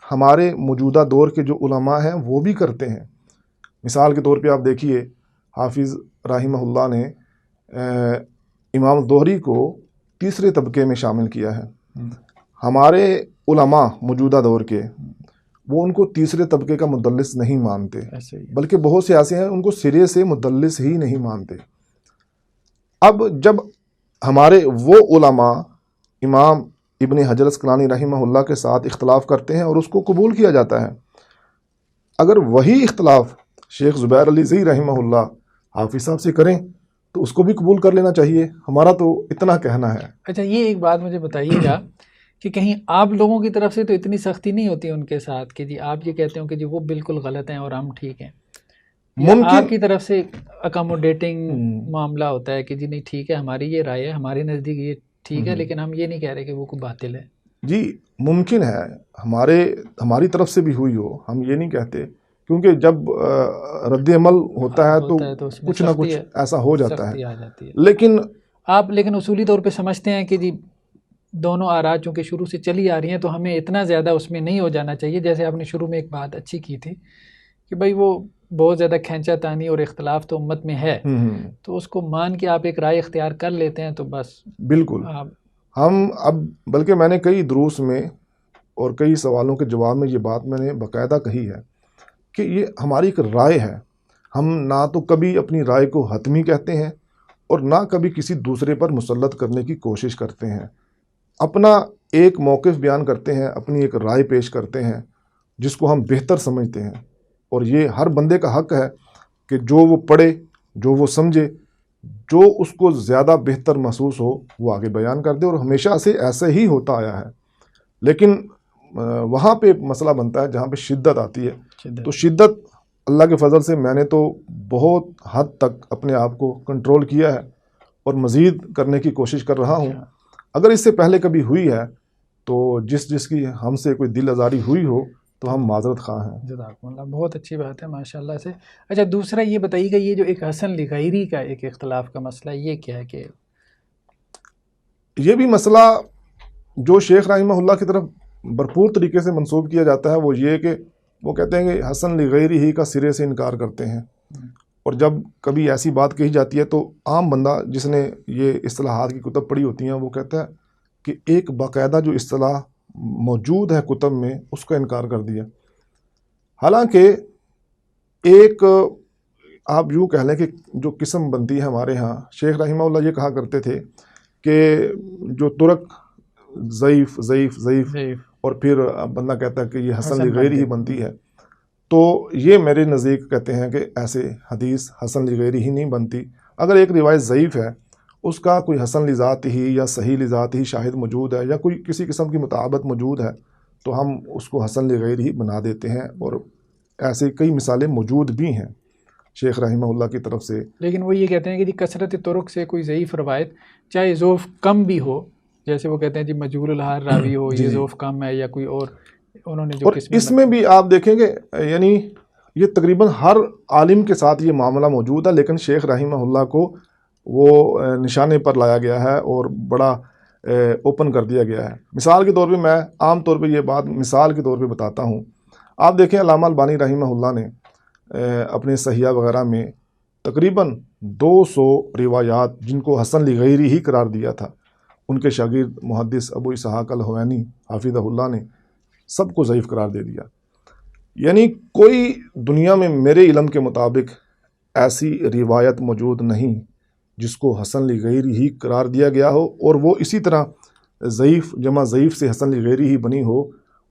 ہمارے موجودہ دور کے جو علماء ہیں وہ بھی کرتے ہیں۔ مثال کے طور پہ آپ دیکھیے، حافظ رحمہ اللہ نے امام ظہری کو تیسرے طبقے میں شامل کیا ہے۔ ہمارے علماء موجودہ دور کے وہ ان کو تیسرے طبقے کا مدلس نہیں مانتے، بلکہ بہت سے ایسے ہیں ان کو سرے سے مدلس ہی نہیں مانتے۔ اب جب ہمارے وہ علماء امام ابن حجر عسقلانی رحمہ اللہ کے ساتھ اختلاف کرتے ہیں اور اس کو قبول کیا جاتا ہے، اگر وہی اختلاف شیخ زبیر علی زئی رحمہ اللہ حافظ صاحب سے کریں تو اس کو بھی قبول کر لینا چاہیے۔ ہمارا تو اتنا کہنا ہے۔ اچھا، یہ ایک بات مجھے بتائیے گا کہ کہیں آپ لوگوں کی طرف سے تو اتنی سختی نہیں ہوتی ان کے ساتھ کہ جی آپ یہ کہتے ہو کہ جی وہ بالکل غلط ہیں اور ہم ٹھیک ہیں، آپ کی طرف سے اکاموڈیٹنگ معاملہ ہوتا ہے کہ جی نہیں ٹھیک ہے، ہماری یہ رائے ہے، ہمارے نزدیک یہ ٹھیک ہے، لیکن ہم یہ نہیں کہہ رہے کہ وہ کوئی باطل ہے؟ جی ممکن ہے ہماری طرف سے بھی ہوئی ہو، ہم یہ نہیں کہتے، کیونکہ جب رد عمل ہوتا ہے تو کچھ نہ کچھ ایسا ہو جاتا ہے۔ لیکن آپ اصولی طور پہ سمجھتے ہیں کہ جی دونوں آراء چونکہ شروع سے چلی آ رہی ہیں تو ہمیں اتنا زیادہ اس میں نہیں ہو جانا چاہیے، جیسے آپ نے شروع میں ایک بات اچھی کی تھی کہ بھائی وہ بہت زیادہ کھینچا تانی اور اختلاف تو امت میں ہے، تو اس کو مان کے آپ ایک رائے اختیار کر لیتے ہیں تو بس بالکل۔ ہم اب بلکہ میں نے کئی دروس میں اور کئی سوالوں کے جواب میں یہ بات میں نے باقاعدہ کہی ہے کہ یہ ہماری ایک رائے ہے، ہم نہ تو کبھی اپنی رائے کو حتمی کہتے ہیں اور نہ کبھی کسی دوسرے پر مسلط کرنے کی کوشش کرتے ہیں، اپنا ایک موقف بیان کرتے ہیں، اپنی ایک رائے پیش کرتے ہیں جس کو ہم بہتر سمجھتے ہیں، اور یہ ہر بندے کا حق ہے کہ جو وہ پڑھے، جو وہ سمجھے، جو اس کو زیادہ بہتر محسوس ہو وہ آگے بیان کر دے، اور ہمیشہ سے ایسے ہی ہوتا آیا ہے۔ لیکن وہاں پہ مسئلہ بنتا ہے جہاں پہ شدت آتی ہے، تو شدت اللہ کے فضل سے میں نے تو بہت حد تک اپنے آپ کو کنٹرول کیا ہے اور مزید کرنے کی کوشش کر رہا ہوں۔ اگر اس سے پہلے کبھی ہوئی ہے تو جس کی ہم سے کوئی دل آزاری ہوئی ہو تو ہم معذرت خواہ ہیں۔ جزاکم اللہ، بہت اچھی بات ہے ماشاءاللہ سے۔ اچھا، دوسرا یہ بتائیے گا یہ جو ایک حسن لغیری کا ایک اختلاف کا مسئلہ یہ کیا ہے؟ کہ یہ بھی مسئلہ جو شیخ رحمہ اللہ کی طرف بھرپور طریقے سے منسوب کیا جاتا ہے وہ یہ کہ وہ کہتے ہیں کہ حسن لغیری ہی کا سرے سے انکار کرتے ہیں، اور جب کبھی ایسی بات کہی جاتی ہے تو عام بندہ جس نے یہ اصطلاحات کی کتب پڑھی ہوتی ہیں وہ کہتا ہے کہ ایک باقاعدہ جو اصطلاح موجود ہے کتب میں اس کا انکار کر دیا۔ حالانکہ ایک آپ یوں کہہ لیں کہ جو قسم بنتی ہے ہمارے ہاں، شیخ رحمہ اللہ یہ کہا کرتے تھے کہ جو ترک ضعیف ضعیف ضعیف جی اور پھر بندہ کہتا ہے کہ یہ حسن حسن لغیری ہی بنتی بنتی ہے، تو یہ میرے نزدیک کہتے ہیں کہ ایسے حدیث حسن لغیری ہی نہیں بنتی۔ اگر ایک روایت ضعیف ہے، اس کا کوئی حسن لذات ہی یا صحیح لذات ہی شاہد موجود ہے یا کوئی کسی قسم کی مطابقت موجود ہے، تو ہم اس کو حسن لغیری ہی بنا دیتے ہیں، اور ایسے کئی مثالیں موجود بھی ہیں شیخ رحمہ اللہ کی طرف سے۔ لیکن وہ یہ کہتے ہیں کہ جی کثرت طرق سے کوئی ضعیف روایت چاہے ضعف کم بھی ہو، جیسے وہ کہتے ہیں جی مجہول الحال راوی ہو، جی یہ جی، ضعف کم ہے یا کوئی اور انہوں نے جو اور قسمیں اس میں بھی آپ دیکھیں گے یعنی یہ تقریباً ہر عالم کے ساتھ یہ معاملہ موجود ہے، لیکن شیخ رحمہ اللہ کو وہ نشانے پر لایا گیا ہے اور بڑا اوپن کر دیا گیا ہے۔ مثال کے طور پہ میں عام طور پہ یہ بات مثال کے طور پہ بتاتا ہوں۔ آپ دیکھیں علامہ البانی رحمہ اللہ نے اپنے صحیحہ وغیرہ میں تقریباً 200 روایات جن کو حسن لغیری ہی قرار دیا تھا، ان کے شاگرد محدث ابو اسحاق الحوینی حافظہ اللہ نے سب کو ضعیف قرار دے دیا۔ یعنی کوئی دنیا میں میرے علم کے مطابق ایسی روایت موجود نہیں جس کو حسن لغیری ہی قرار دیا گیا ہو، اور وہ اسی طرح ضعیف جمع ضعیف سے حسن لغیری ہی بنی ہو،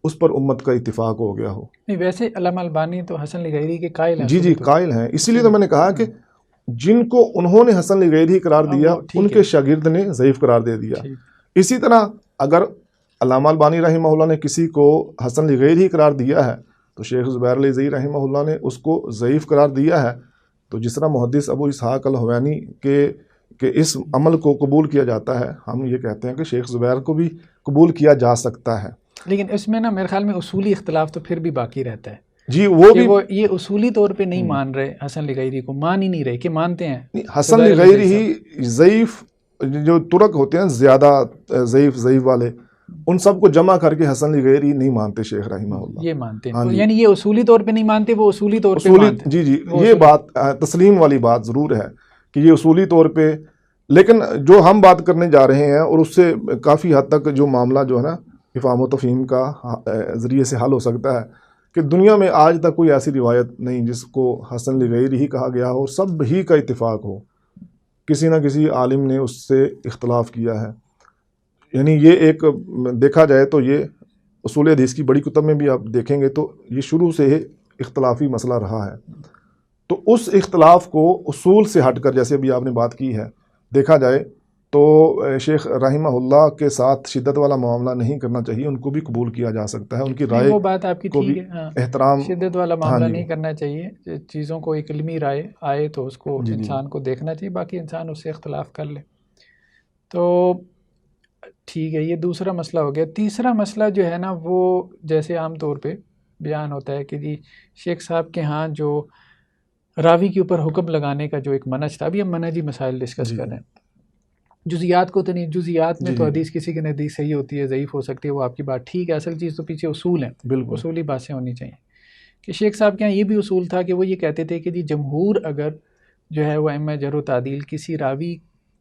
اس پر امت کا اتفاق ہو گیا ہو۔ نہیں، ویسے علامہ البانی تو حسن لغیری کے قائل ہیں۔ جی جی قائل ہیں، اسی لیے تو میں نے کہا کہ جن کو انہوں نے حسن لغیری قرار دیا ان کے شاگرد نے ضعیف قرار دے دیا۔ اسی طرح اگر علامہ البانی رحمہ اللہ نے کسی کو حسن لغیری قرار دیا ہے تو شیخ زبیر علی زئی رحمہ اللہ نے اس کو ضعیف قرار دیا ہے۔ تو جس طرح محدث ابو اسحاق الحوینی کہ اس عمل کو قبول کیا جاتا ہے، ہم یہ کہتے ہیں کہ شیخ زبیر کو بھی قبول کیا جا سکتا ہے۔ لیکن اس میں نا میرے خیال میں اصولی اختلاف تو پھر بھی باقی رہتا ہے جی، وہ کہ بھی وہ یہ اصولی طور پہ نہیں مان رہے، حسن لغیری کو مان ہی نہیں رہے کہ مانتے ہیں حسن لغیری ہی ضعیف جو ترک ہوتے ہیں زیادہ ضعیف والے، ان سب کو جمع کر کے حسن لغیری نہیں مانتے شیخ رحمہ اللہ، یہ مانتے ہیں۔ یعنی یہ اصولی طور پہ نہیں مانتے، وہ اصولی طور پہ مانتے ہیں۔ جی جی، یہ بات تسلیم والی بات ضرور ہے کہ یہ اصولی طور پہ، لیکن جو ہم بات کرنے جا رہے ہیں اور اس سے کافی حد تک جو معاملہ جو ہے نا افہام و تفہیم کا ذریعے سے حل ہو سکتا ہے کہ دنیا میں آج تک کوئی ایسی روایت نہیں جس کو حسن لغیری ہی کہا گیا ہو، سب ہی کا اتفاق ہو، کسی نہ کسی عالم نے اس سے اختلاف کیا ہے۔ یعنی یہ ایک دیکھا جائے تو یہ اصول حدیث کی بڑی کتب میں بھی آپ دیکھیں گے تو یہ شروع سے اختلافی مسئلہ رہا ہے۔ تو اس اختلاف کو اصول سے ہٹ کر، جیسے ابھی آپ نے بات کی ہے، دیکھا جائے تو شیخ رحمہ اللہ کے ساتھ شدت والا معاملہ نہیں کرنا چاہیے، ان کو بھی قبول کیا جا سکتا ہے، ان کی رائے وہ بات آپ کی کو ٹھیک بھی ہے، احترام، شدت والا معاملہ نہیں کرنا چاہیے، چیزوں کو ایک علمی رائے آئے تو اس کو انسان کو دیکھنا چاہیے، باقی انسان اس سے اختلاف کر لے تو ٹھیک ہے۔ یہ دوسرا مسئلہ ہو گیا۔ تیسرا مسئلہ جو ہے نا، وہ جیسے عام طور پہ بیان ہوتا ہے کہ جی شیخ صاحب کے ہاں جو راوی کے اوپر حکم لگانے کا جو ایک منہج تھا، ابھی ہم منہجی مسائل ڈسکس کر رہے ہیں، جزیات کو تو نہیں، جزیات میں تو حدیث کسی کے نزدیک صحیح ہوتی ہے، ضعیف ہو سکتی ہے، وہ آپ کی بات ٹھیک ہے، اصل چیز تو پیچھے اصول ہیں، بالکل اصولی باتیں ہونی چاہیے۔ کہ شیخ صاحب کے یہاں یہ بھی اصول تھا کہ وہ یہ کہتے تھے کہ جی جمہور اگر جو ہے وہ ائمہ جرح و تعدیل کسی راوی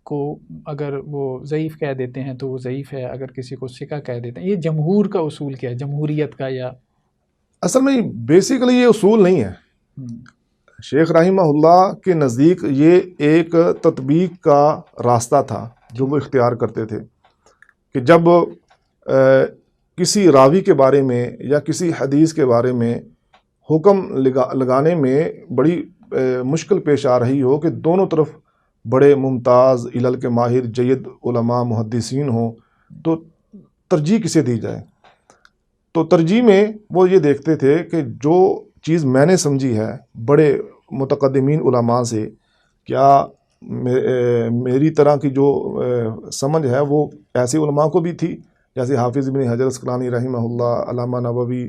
کو اگر وہ ضعیف کہہ دیتے ہیں تو وہ ضعیف ہے، اگر کسی کو ثقہ کہہ دیتے ہیں۔ یہ جمہور کا اصول کیا ہے، جمہوریت کا؟ یا اصل میں بیسیکلی یہ اصول نہیں ہے، شیخ رحمہ اللہ کے نزدیک یہ ایک تطبیق کا راستہ تھا جو وہ اختیار کرتے تھے کہ جب کسی راوی کے بارے میں یا کسی حدیث کے بارے میں حکم لگانے میں بڑی مشکل پیش آ رہی ہو کہ دونوں طرف بڑے ممتاز علل کے ماہر جید علماء محدثین ہوں، تو ترجیح کسے دی جائے؟ تو ترجیح میں وہ یہ دیکھتے تھے کہ جو چیز میں نے سمجھی ہے بڑے متقدمین علماء سے، کیا میری طرح کی جو سمجھ ہے وہ ایسے علماء کو بھی تھی، جیسے حافظ ابن حجر اسقلانی رحمہ اللہ، علامہ نووی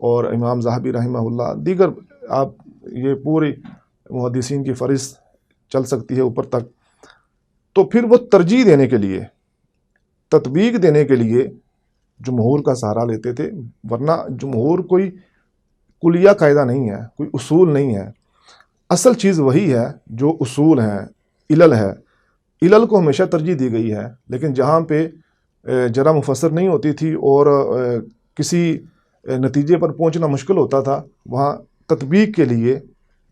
اور امام ذہبی رحمہ اللہ، دیگر آپ یہ پورے محدثین کی فہرست چل سکتی ہے اوپر تک۔ تو پھر وہ ترجیح دینے کے لیے، تطبیق دینے کے لیے جمہور کا سہارا لیتے تھے، ورنہ جمہور کوئی کلیہ قاعدہ نہیں ہے، کوئی اصول نہیں ہے۔ اصل چیز وہی ہے جو اصول ہیں، علل ہے، علل کو ہمیشہ ترجیح دی گئی ہے، لیکن جہاں پہ جرح مفسر نہیں ہوتی تھی اور کسی نتیجے پر پہنچنا مشکل ہوتا تھا، وہاں تطبیق کے لیے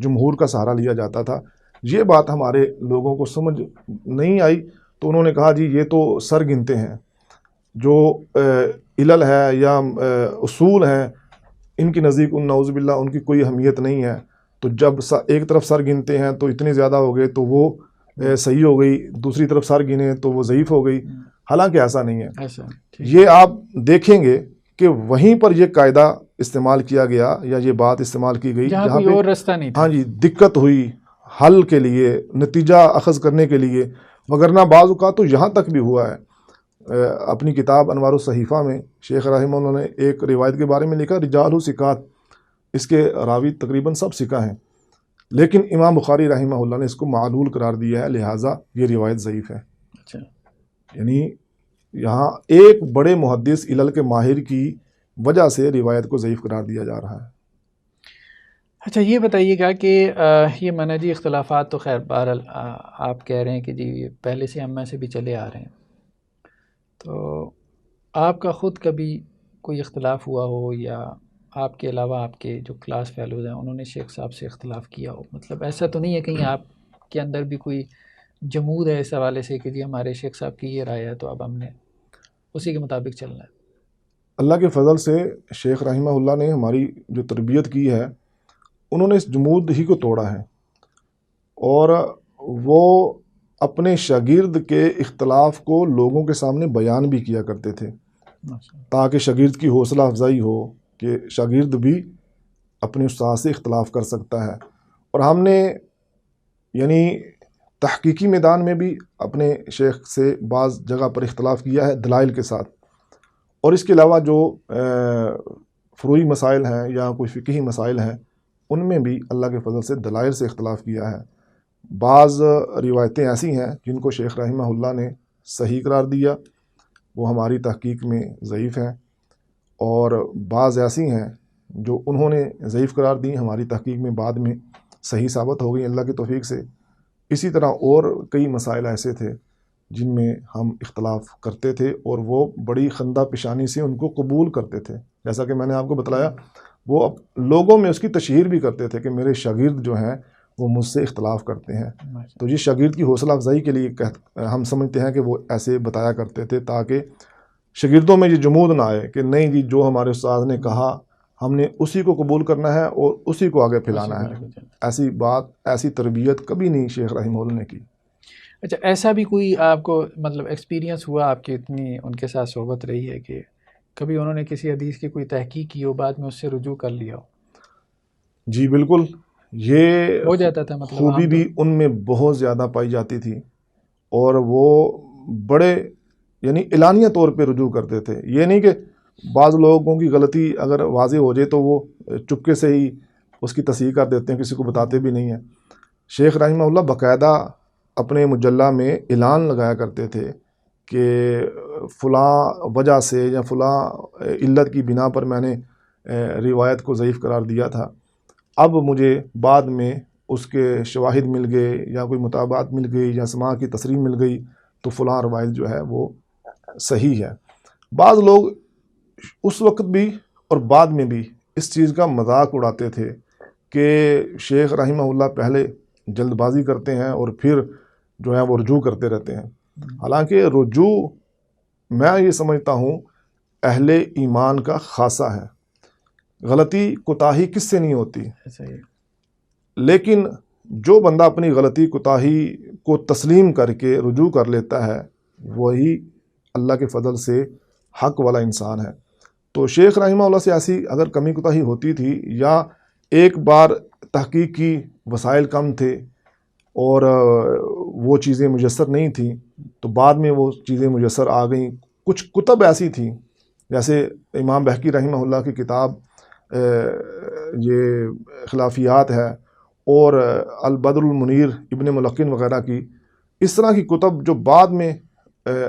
جمہور کا سہارا لیا جاتا تھا۔ یہ بات ہمارے لوگوں کو سمجھ نہیں آئی، تو انہوں نے کہا جی یہ تو سر گنتے ہیں، جو علل ہے یا اصول ہیں ان کی نزدیک نعوذ باللہ ان کی کوئی اہمیت نہیں ہے، تو جب ایک طرف سر گنتے ہیں تو اتنے زیادہ ہو گئے تو وہ صحیح ہو گئی، دوسری طرف سر گنے تو وہ ضعیف ہو گئی، حالانکہ ایسا نہیں ہے۔ یہ آپ دیکھیں گے کہ وہیں پر یہ قاعدہ استعمال کیا گیا یا یہ بات استعمال کی گئی جہاں کوئی اور راستہ نہیں تھا، ہاں جی دقت ہوئی حل کے لیے، نتیجہ اخذ کرنے کے لیے، وگرنہ بعض اوقات تو یہاں تک بھی ہوا ہے۔ اپنی کتاب انوار الصحیفہ میں شیخ رحمہ اللہ نے ایک روایت کے بارے میں لکھا، رجال ثقات، اس کے راوی تقریباً سب ثقہ ہیں، لیکن امام بخاری رحمہ اللہ نے اس کو معلول قرار دیا ہے، لہٰذا یہ روایت ضعیف ہے۔ اچھا، یعنی یہاں ایک بڑے محدث علل کے ماہر کی وجہ سے روایت کو ضعیف قرار دیا جا رہا ہے۔ اچھا یہ بتائیے گا کہ یہ منہجی اختلافات تو خیر بہرحال آپ کہہ رہے ہیں کہ جی پہلے سے ائمہ سے بھی چلے آ رہے ہیں، تو آپ کا خود کبھی کوئی اختلاف ہوا ہو یا آپ کے علاوہ آپ کے جو کلاس فیلوز ہیں انہوں نے شیخ صاحب سے اختلاف کیا ہو؟ مطلب ایسا تو نہیں ہے کہیں آپ کے اندر بھی کوئی جمود ہے اس حوالے سے کہ جی ہمارے شیخ صاحب کی یہ رائے ہے تو اب ہم نے اسی کے مطابق چلنا ہے؟ اللہ کے فضل سے شیخ رحمہ اللہ نے ہماری جو تربیت کی ہے انہوں نے اس جمود ہی کو توڑا ہے، اور وہ اپنے شاگرد کے اختلاف کو لوگوں کے سامنے بیان بھی کیا کرتے تھے تاکہ شاگرد کی حوصلہ افزائی ہو کہ شاگرد بھی اپنے استاد سے اختلاف کر سکتا ہے۔ اور ہم نے یعنی تحقیقی میدان میں بھی اپنے شیخ سے بعض جگہ پر اختلاف کیا ہے دلائل کے ساتھ، اور اس کے علاوہ جو فروعی مسائل ہیں یا کوئی فقہی مسائل ہیں ان میں بھی اللہ کے فضل سے دلائل سے اختلاف کیا ہے۔ بعض روایتیں ایسی ہیں جن کو شیخ رحمہ اللہ نے صحیح قرار دیا، وہ ہماری تحقیق میں ضعیف ہیں، اور بعض ایسی ہیں جو انہوں نے ضعیف قرار دی، ہماری تحقیق میں بعد میں صحیح ثابت ہو گئی اللہ کی توفیق سے۔ اسی طرح اور کئی مسائل ایسے تھے جن میں ہم اختلاف کرتے تھے اور وہ بڑی خندہ پیشانی سے ان کو قبول کرتے تھے، جیسا کہ میں نے آپ کو بتلایا وہ لوگوں میں اس کی تشہیر بھی کرتے تھے کہ میرے شاگرد جو ہیں وہ مجھ سے اختلاف کرتے ہیں۔ تو یہ شاگرد کی حوصلہ افزائی کے لیے ہم سمجھتے ہیں کہ وہ ایسے بتایا کرتے تھے تاکہ شاگردوں میں یہ جمود نہ آئے کہ نہیں جی جو ہمارے استاد نے کہا ہم نے اسی کو قبول کرنا ہے اور اسی کو آگے پھیلانا ہے۔ ایسی بات، ایسی تربیت کبھی نہیں شیخ رحمہ اللہ نے کی۔ اچھا ایسا بھی کوئی آپ کو مطلب ایکسپیرینس ہوا، آپ کی اتنی ان کے ساتھ صحبت رہی ہے کہ کبھی انہوں نے کسی حدیث کی کوئی تحقیق کی ہو بعد میں اس سے رجوع کر لیا ہو؟ جی بالکل، یہ ہو جاتا تھا، مطلب خوبی بھی ان میں بہت زیادہ پائی جاتی تھی، اور وہ بڑے یعنی اعلانیہ طور پہ رجوع کرتے تھے۔ یہ نہیں کہ بعض لوگوں کی غلطی اگر واضح ہو جائے تو وہ چپکے سے ہی اس کی تصحیح کر دیتے ہیں، کسی کو بتاتے بھی نہیں ہیں۔ شیخ رحمہ اللہ باقاعدہ اپنے مجلہ میں اعلان لگایا کرتے تھے کہ فلاں وجہ سے یا فلاں علت کی بنا پر میں نے روایت کو ضعیف قرار دیا تھا، اب مجھے بعد میں اس کے شواہد مل گئے یا کوئی مطابعات مل گئی یا سماع کی تصریح مل گئی تو فلاں روایت جو ہے وہ صحیح ہے۔ بعض لوگ اس وقت بھی اور بعد میں بھی اس چیز کا مذاق اڑاتے تھے کہ شیخ رحمہ اللہ پہلے جلد بازی کرتے ہیں اور پھر جو ہے وہ رجوع کرتے رہتے ہیں۔ حالانکہ رجوع میں یہ سمجھتا ہوں اہل ایمان کا خاصہ ہے، غلطی کوتاہی کس سے نہیں ہوتی، لیکن جو بندہ اپنی غلطی کوتاہی کو تسلیم کر کے رجوع کر لیتا ہے وہی اللہ کے فضل سے حق والا انسان ہے۔ تو شیخ رحمہ اللہ سے ایسی اگر کمی کوتاہی ہوتی تھی یا ایک بار تحقیق کی وسائل کم تھے اور وہ چیزیں میسر نہیں تھیں تو بعد میں وہ چیزیں میسر آ گئیں۔ کچھ کتب ایسی تھیں جیسے امام بہقی رحمہ اللہ کی کتاب یہ خلافیات ہے اور البدر المنیر ابن ملقن وغیرہ کی، اس طرح کی کتب جو بعد میں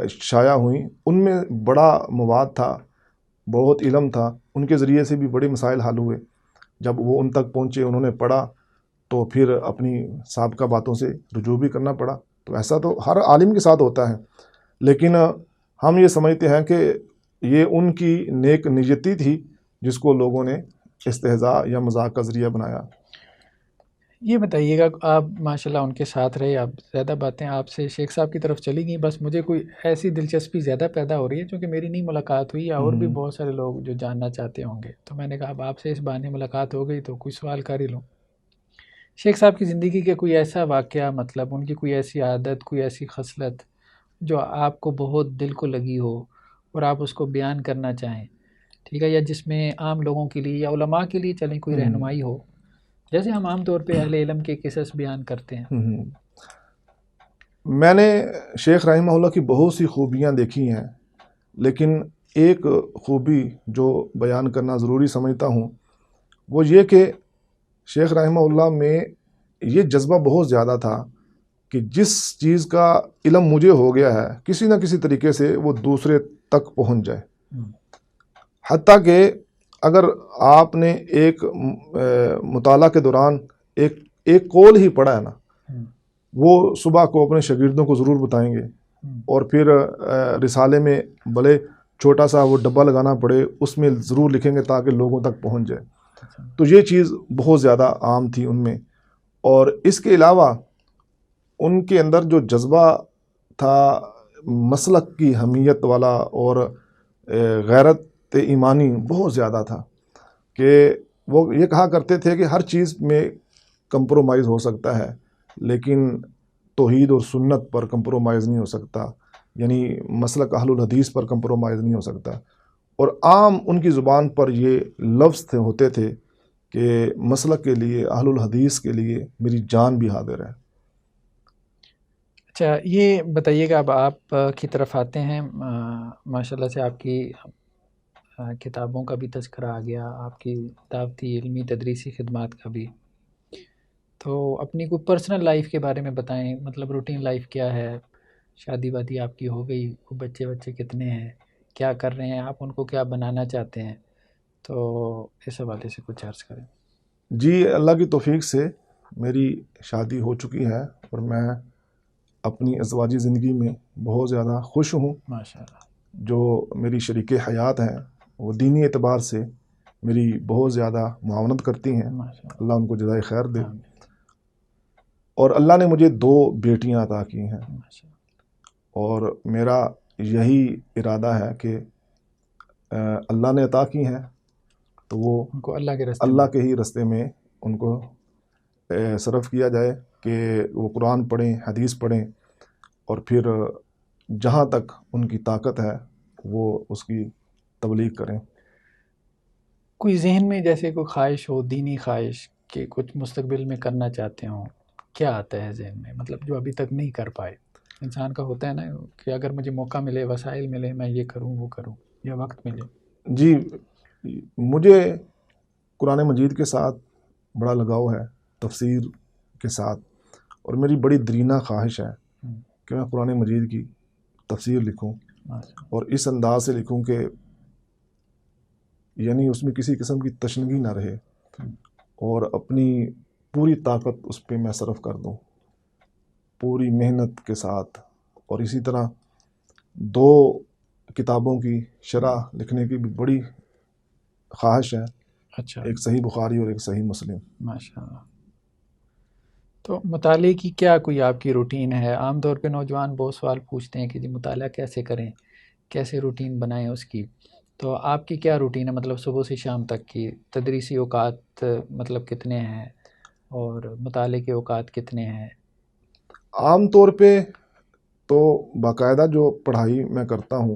شائع ہوئیں ان میں بڑا مواد تھا، بہت علم تھا، ان کے ذریعے سے بھی بڑے مسائل حل ہوئے۔ جب وہ ان تک پہنچے انہوں نے پڑھا تو پھر اپنی سابقہ باتوں سے رجوع بھی کرنا پڑا۔ تو ایسا تو ہر عالم کے ساتھ ہوتا ہے، لیکن ہم یہ سمجھتے ہیں کہ یہ ان کی نیک نیتی تھی جس کو لوگوں نے استہزاء یا مذاق کا ذریعہ بنایا۔ یہ بتائیے گا، آپ ماشاءاللہ ان کے ساتھ رہے، آپ زیادہ باتیں آپ سے شیخ صاحب کی طرف چلی گئیں، بس مجھے کوئی ایسی دلچسپی زیادہ پیدا ہو رہی ہے چونکہ میری نہیں ملاقات ہوئی، اور بھی بہت سارے لوگ جو جاننا چاہتے ہوں گے، تو میں نے کہا اب آپ سے اس بہانے ملاقات ہو گئی تو کوئی سوال کر ہی لوں۔ شیخ صاحب کی زندگی کے کوئی ایسا واقعہ، مطلب ان کی کوئی ایسی عادت، کوئی ایسی خصلت جو آپ کو بہت دل کو لگی ہو اور آپ اس کو بیان کرنا چاہیں، ٹھیک ہے، یا جس میں عام لوگوں کے لیے یا علماء کے لیے چلیں کوئی رہنمائی ہو، جیسے ہم عام طور پہ اہل علم کے قصص بیان کرتے ہیں۔ میں نے شیخ رحمہ اللہ کی بہت سی خوبیاں دیکھی ہیں، لیکن ایک خوبی جو بیان کرنا ضروری سمجھتا ہوں وہ یہ کہ شیخ رحمہ اللہ میں یہ جذبہ بہت زیادہ تھا کہ جس چیز کا علم مجھے ہو گیا ہے کسی نہ کسی طریقے سے وہ دوسرے تک پہنچ جائے، حتیٰ کہ اگر آپ نے ایک مطالعہ کے دوران ایک قول ہی پڑھا ہے نا، وہ صبح کو اپنے شاگردوں کو ضرور بتائیں گے، اور پھر رسالے میں بھلے چھوٹا سا وہ ڈبہ لگانا پڑے اس میں ضرور لکھیں گے تاکہ لوگوں تک پہنچ جائے۔ تو یہ چیز بہت زیادہ عام تھی ان میں، اور اس کے علاوہ ان کے اندر جو جذبہ تھا مسلک کی حمیت والا اور غیرت ایمانی بہت زیادہ تھا، کہ وہ یہ کہا کرتے تھے کہ ہر چیز میں کمپرومائز ہو سکتا ہے لیکن توحید اور سنت پر کمپرومائز نہیں ہو سکتا، یعنی مسلک اہل الحدیث پر کمپرومائز نہیں ہو سکتا۔ اور عام ان کی زبان پر یہ لفظ ہوتے تھے کہ مسلک کے لیے، اہل الحدیث کے لیے میری جان بھی حاضر ہے۔ اچھا، یہ بتائیے گا، اب آپ کی طرف آتے ہیں، ماشاءاللہ سے آپ کی کتابوں کا بھی تذکرہ آ گیا، آپ کی دعوتی علمی تدریسی خدمات کا بھی، تو اپنی کوئی پرسنل لائف کے بارے میں بتائیں، مطلب روٹین لائف کیا ہے، شادی وادی آپ کی ہو گئی، بچے کتنے ہیں، کیا کر رہے ہیں آپ، ان کو کیا بنانا چاہتے ہیں، تو اس حوالے سے کچھ عرض کریں۔ جی، اللہ کی توفیق سے میری شادی ہو چکی ہے اور میں اپنی ازواجی زندگی میں بہت زیادہ خوش ہوں۔ ماشاءاللہ۔ جو میری شریک حیات ہیں وہ دینی اعتبار سے میری بہت زیادہ معاونت کرتی ہیں، ماشاءاللہ، اللہ ان کو جزائے خیر دے۔ آمین۔ اور اللہ نے مجھے 2 بیٹیاں عطا کی ہیں، ماشاءاللہ۔ اور میرا یہی ارادہ ہے کہ اللہ نے عطا کی ہیں تو وہ ان کو اللہ کے راستے اللہ کے ہی راستے میں ان کو صرف کیا جائے، کہ وہ قرآن پڑھیں، حدیث پڑھیں، اور پھر جہاں تک ان کی طاقت ہے وہ اس کی تبلیغ کریں۔ کوئی ذہن میں جیسے کوئی خواہش ہو، دینی خواہش کہ کچھ مستقبل میں کرنا چاہتے ہوں، کیا آتا ہے ذہن میں، مطلب جو ابھی تک نہیں کر پائے؟ انسان کا ہوتا ہے نا کہ اگر مجھے موقع ملے، وسائل ملے، میں یہ کروں وہ کروں، یا وقت ملے۔ جی، مجھے قرآن مجید کے ساتھ بڑا لگاؤ ہے، تفسیر کے ساتھ، اور میری بڑی درینہ خواہش ہے کہ میں قرآن مجید کی تفسیر لکھوں، اور اس انداز سے لکھوں کہ یعنی اس میں کسی قسم کی تشنگی نہ رہے، اور اپنی پوری طاقت اس پہ میں صرف کر دوں، پوری محنت کے ساتھ۔ اور اسی طرح 2 کتابوں کی شرح لکھنے کی بھی بڑی خواہش ہے، اچھا، ایک صحیح بخاری اور ایک صحیح مسلم۔ ماشاءاللہ۔ تو مطالعے کی کیا کوئی آپ کی روٹین ہے؟ عام طور پہ نوجوان بہت سوال پوچھتے ہیں کہ جی مطالعہ کیسے کریں، کیسے روٹین بنائیں اس کی، تو آپ کی کیا روٹین ہے، مطلب صبح سے شام تک کی تدریسی اوقات مطلب کتنے ہیں، اور مطالعے کے اوقات کتنے ہیں؟ عام طور پہ تو باقاعدہ جو پڑھائی میں کرتا ہوں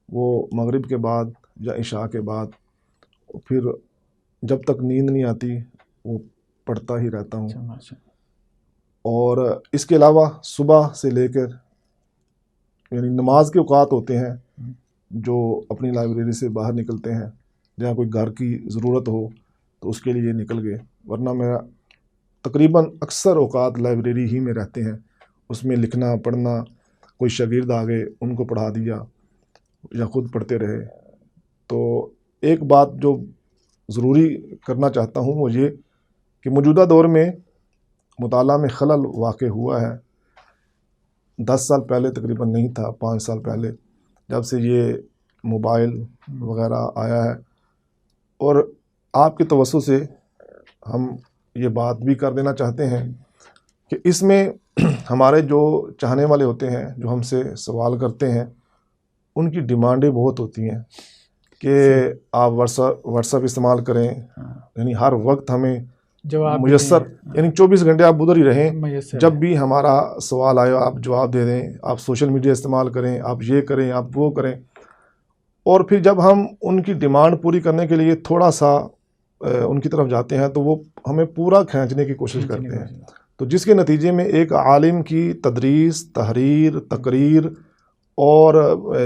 وہ مغرب کے بعد یا عشاء کے بعد، پھر جب تک نیند نہیں آتی وہ پڑھتا ہی رہتا ہوں۔ اور اس کے علاوہ صبح سے لے کر یعنی نماز کے اوقات ہوتے ہیں جو اپنی لائبریری سے باہر نکلتے ہیں، جہاں کوئی گھر کی ضرورت ہو تو اس کے لیے نکل گئے، ورنہ میرا تقریباً اکثر اوقات لائبریری ہی میں رہتے ہیں، اس میں لکھنا پڑھنا، کوئی شاگرد آ گئے ان کو پڑھا دیا یا خود پڑھتے رہے۔ تو ایک بات جو ضروری کرنا چاہتا ہوں وہ یہ کہ موجودہ دور میں مطالعہ میں خلل واقع ہوا ہے۔ 10 سال پہلے تقریباً نہیں تھا، 5 سال پہلے جب سے یہ موبائل وغیرہ آیا ہے، اور آپ کے توسط سے ہم یہ بات بھی کر دینا چاہتے ہیں کہ اس میں ہمارے جو چاہنے والے ہوتے ہیں، جو ہم سے سوال کرتے ہیں، ان کی ڈیمانڈیں بہت ہوتی ہیں کہ آپ واٹس ایپ استعمال کریں، یعنی ہر وقت ہمیں جواب میسر، یعنی 24 گھنٹے آپ ادھر ہی رہیں، جب ہے۔ بھی ہمارا سوال آئے آپ جواب دے دیں، آپ سوشل میڈیا استعمال کریں، آپ یہ کریں، آپ وہ کریں. اور پھر جب ہم ان کی ڈیمانڈ پوری کرنے کے لیے تھوڑا سا ان کی طرف جاتے ہیں تو وہ ہمیں پورا کھینچنے کی کوشش کرتے ہیں. تو جس کے نتیجے میں ایک عالم کی تدریس، تحریر، تقریر اور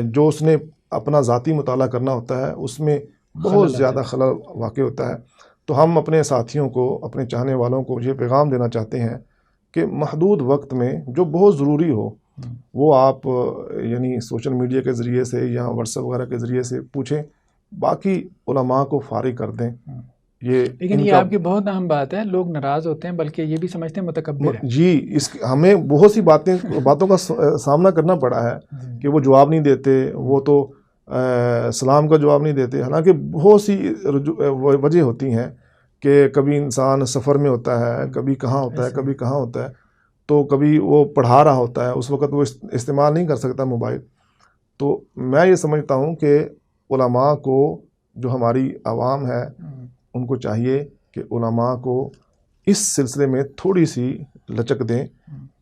جو اس نے اپنا ذاتی مطالعہ کرنا ہوتا ہے اس میں بہت زیادہ خلل واقع ہوتا ہے. تو ہم اپنے ساتھیوں کو، اپنے چاہنے والوں کو یہ پیغام دینا چاہتے ہیں کہ محدود وقت میں جو بہت ضروری ہو وہ آپ یعنی سوشل میڈیا کے ذریعے سے یا واٹس ایپ وغیرہ کے ذریعے سے پوچھیں، باقی علماء کو فارغ کر دیں. لیکن یہ آپ کی بہت اہم بات ہے، لوگ ناراض ہوتے ہیں بلکہ یہ بھی سمجھتے ہیں متکبر ہے. جی، ہمیں بہت سی باتوں کا سامنا کرنا پڑا ہے کہ وہ جواب نہیں دیتے، وہ تو سلام کا جواب نہیں دیتے. حالانکہ بہت سی وجہ ہوتی ہیں کہ کبھی انسان سفر میں ہوتا ہے، کبھی کہاں ہوتا ہے، کبھی کہاں ہوتا ہے، تو کبھی وہ پڑھا رہا ہوتا ہے، اس وقت وہ استعمال نہیں کر سکتا موبائل. تو میں یہ سمجھتا ہوں کہ علماء کو، جو ہماری عوام ہے، ان کو چاہیے کہ علماء کو اس سلسلے میں تھوڑی سی لچک دیں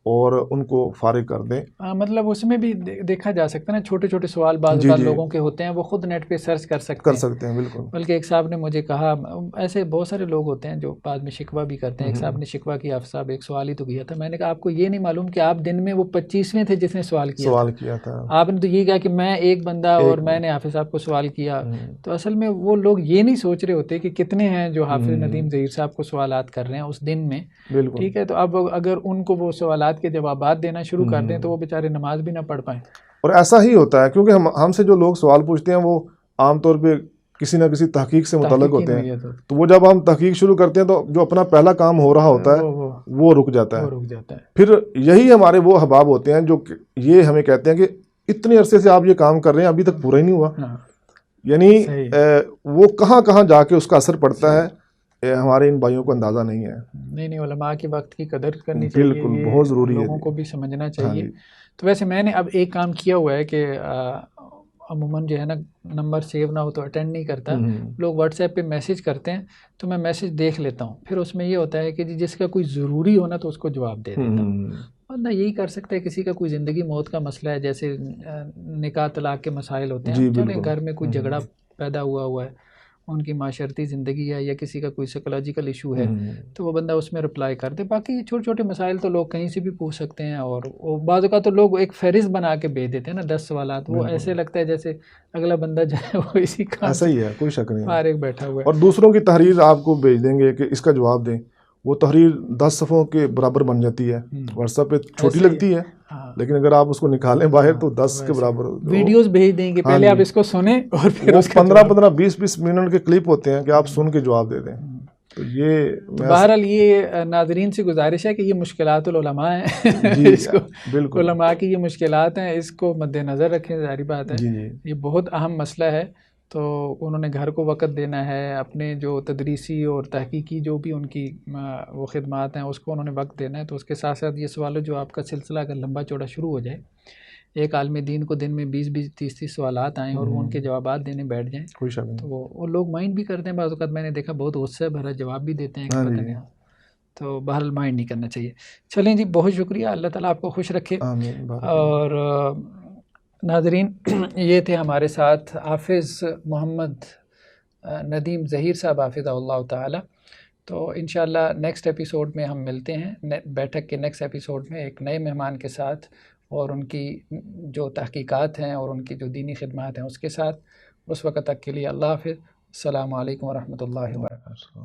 اور ان کو فارغ کر دیں. مطلب اس میں بھی دیکھا جا سکتا ہے نا، چھوٹے چھوٹے سوال بعض لوگوں کے ہوتے ہیں، وہ خود نیٹ پہ سرچ کر سکتے ہیں. بالکل. بلکہ ایک صاحب نے مجھے کہا، ایسے بہت سارے لوگ ہوتے ہیں جو بعد میں شکوہ بھی کرتے ہیں. ایک صاحب نے شکوہ کیا، حافظ صاحب ایک سوال ہی تو کیا تھا. میں نے کہا آپ کو یہ نہیں معلوم کہ آپ دن میں وہ 25ویں تھے جس نے سوال کیا تھا. آپ نے تو یہ کہا کہ میں ایک بندہ اور میں نے حافظ صاحب کو سوال کیا. تو اصل میں وہ لوگ یہ نہیں سوچ رہے ہوتے کہ کتنے ہیں جو حافظ ندیم ظہیر صاحب کو سوالات کر رہے ہیں اس دن میں. ٹھیک ہے، تو اب اگر ان کو وہ سوالات کے جوابات دینا شروع کر دیں تو وہ بیچارے نماز بھی نہ پڑھ پائیں. اور ایسا ہی ہوتا ہے کیونکہ ہم سے جو لوگ سوال پوچھتے ہیں وہ عام طور پہ کسی نہ کسی تحقیق سے متعلق ہوتے ہیں. تو وہ جب ہم تحقیق شروع کرتے ہیں تو جو اپنا پہلا کام ہو رہا ہوتا ہے وہ رک جاتا ہے. پھر یہی ہمارے وہ احباب ہوتے ہیں جو یہ ہمیں کہتے ہیں کہ اتنے عرصے سے آپ یہ کام کر رہے ہیں، ابھی تک پورا ہی نہیں ہوا. یعنی وہ کہاں کہاں جا کے اس کا اثر پڑتا ہے ہمارے ان بھائیوں کو اندازہ نہیں ہے. نہیں، علماء کے وقت کی قدر کرنی چاہیے، بالکل بہت ضروری ہے، لوگوں کو بھی سمجھنا چاہیے. تو ویسے میں نے اب ایک کام کیا ہوا ہے کہ عموماً جو ہے نا نمبر سیو نہ ہو تو اٹینڈ نہیں کرتا. لوگ واٹس ایپ پہ میسج کرتے ہیں تو میں میسج دیکھ لیتا ہوں. پھر اس میں یہ ہوتا ہے کہ جس کا کوئی ضروری ہونا تو اس کو جواب دے دیتا ہوں. ورنہ یہی کر سکتا ہے کسی کا کوئی زندگی موت کا مسئلہ ہے، جیسے نکاح طلاق کے مسائل ہوتے ہیں، چلیں گھر میں کوئی جھگڑا پیدا ہوا ہے، ان کی معاشرتی زندگی ہے یا کسی کا کوئی سائیکولوجیکل ایشو ہے تو وہ بندہ اس میں رپلائی کر دے. باقی چھوٹے چھوٹے مسائل تو لوگ کہیں سے بھی پوچھ سکتے ہیں. اور بعض اوقات تو لوگ ایک فہرست بنا کے بھیج دیتے ہیں نا 10 سوالات، وہ ایسے لگتا ہے جیسے اگلا بندہ جو ہے وہ اسی کام ایسا ہی ہے، کوئی شک نہیں، فارغ بیٹھا ہوا ہے. اور دوسروں کی تحریر آپ کو بھیج دیں گے کہ اس کا جواب دیں، وہ تحریر 10 صفحوں کے برابر بن جاتی ہے. واٹس ایپ پہ چھوٹی لگتی ہے لیکن اگر آپ اس کو نکالیں باہر تو 10 کے برابر. ویڈیوز بھیج دیں گے، پہلے آپ اس کو سنیں اور پھر اس کا 15 20 منٹ کے کلپ ہوتے ہیں کہ آپ سن کے جواب دے دیں. تو یہ بہرحال یہ ناظرین سے گزارش ہے کہ یہ مشکلات العلماء ہیں، اس کو بالکل علماء کی یہ مشکلات ہیں، اس کو مد نظر رکھیں. ظاہری بات ہے یہ بہت اہم مسئلہ ہے. تو انہوں نے گھر کو وقت دینا ہے، اپنے جو تدریسی اور تحقیقی جو بھی ان کی وہ خدمات ہیں اس کو انہوں نے وقت دینا ہے. تو اس کے ساتھ ساتھ یہ سوالوں جو آپ کا سلسلہ اگر لمبا چوڑا شروع ہو جائے، ایک عالم دین کو دن میں 20 30 سوالات آئیں اور وہ ان کے جوابات دینے بیٹھ جائیں تو وہ لوگ مائنڈ بھی کرتے ہیں. بعض اوقات میں نے دیکھا بہت غصے بھرا جواب بھی دیتے ہیں کہ پتہ نہیں. تو بہرحال مائنڈ نہیں کرنا چاہیے. چلیں جی، بہت شکریہ، اللہ تعالیٰ آپ کو خوش رکھے. اور ناظرین، یہ تھے ہمارے ساتھ حافظ محمد ندیم ظہیر صاحب حافظہ اللہ تعالی. تو انشاءاللہ نیکسٹ ایپیسوڈ میں ہم ملتے ہیں، بیٹھک کے نیکسٹ ایپیسوڈ میں ایک نئے مہمان کے ساتھ اور ان کی جو تحقیقات ہیں اور ان کی جو دینی خدمات ہیں اس کے ساتھ. اس وقت تک کے لیے اللہ حافظ. السلام علیکم ورحمۃ اللہ وبرکاتہ.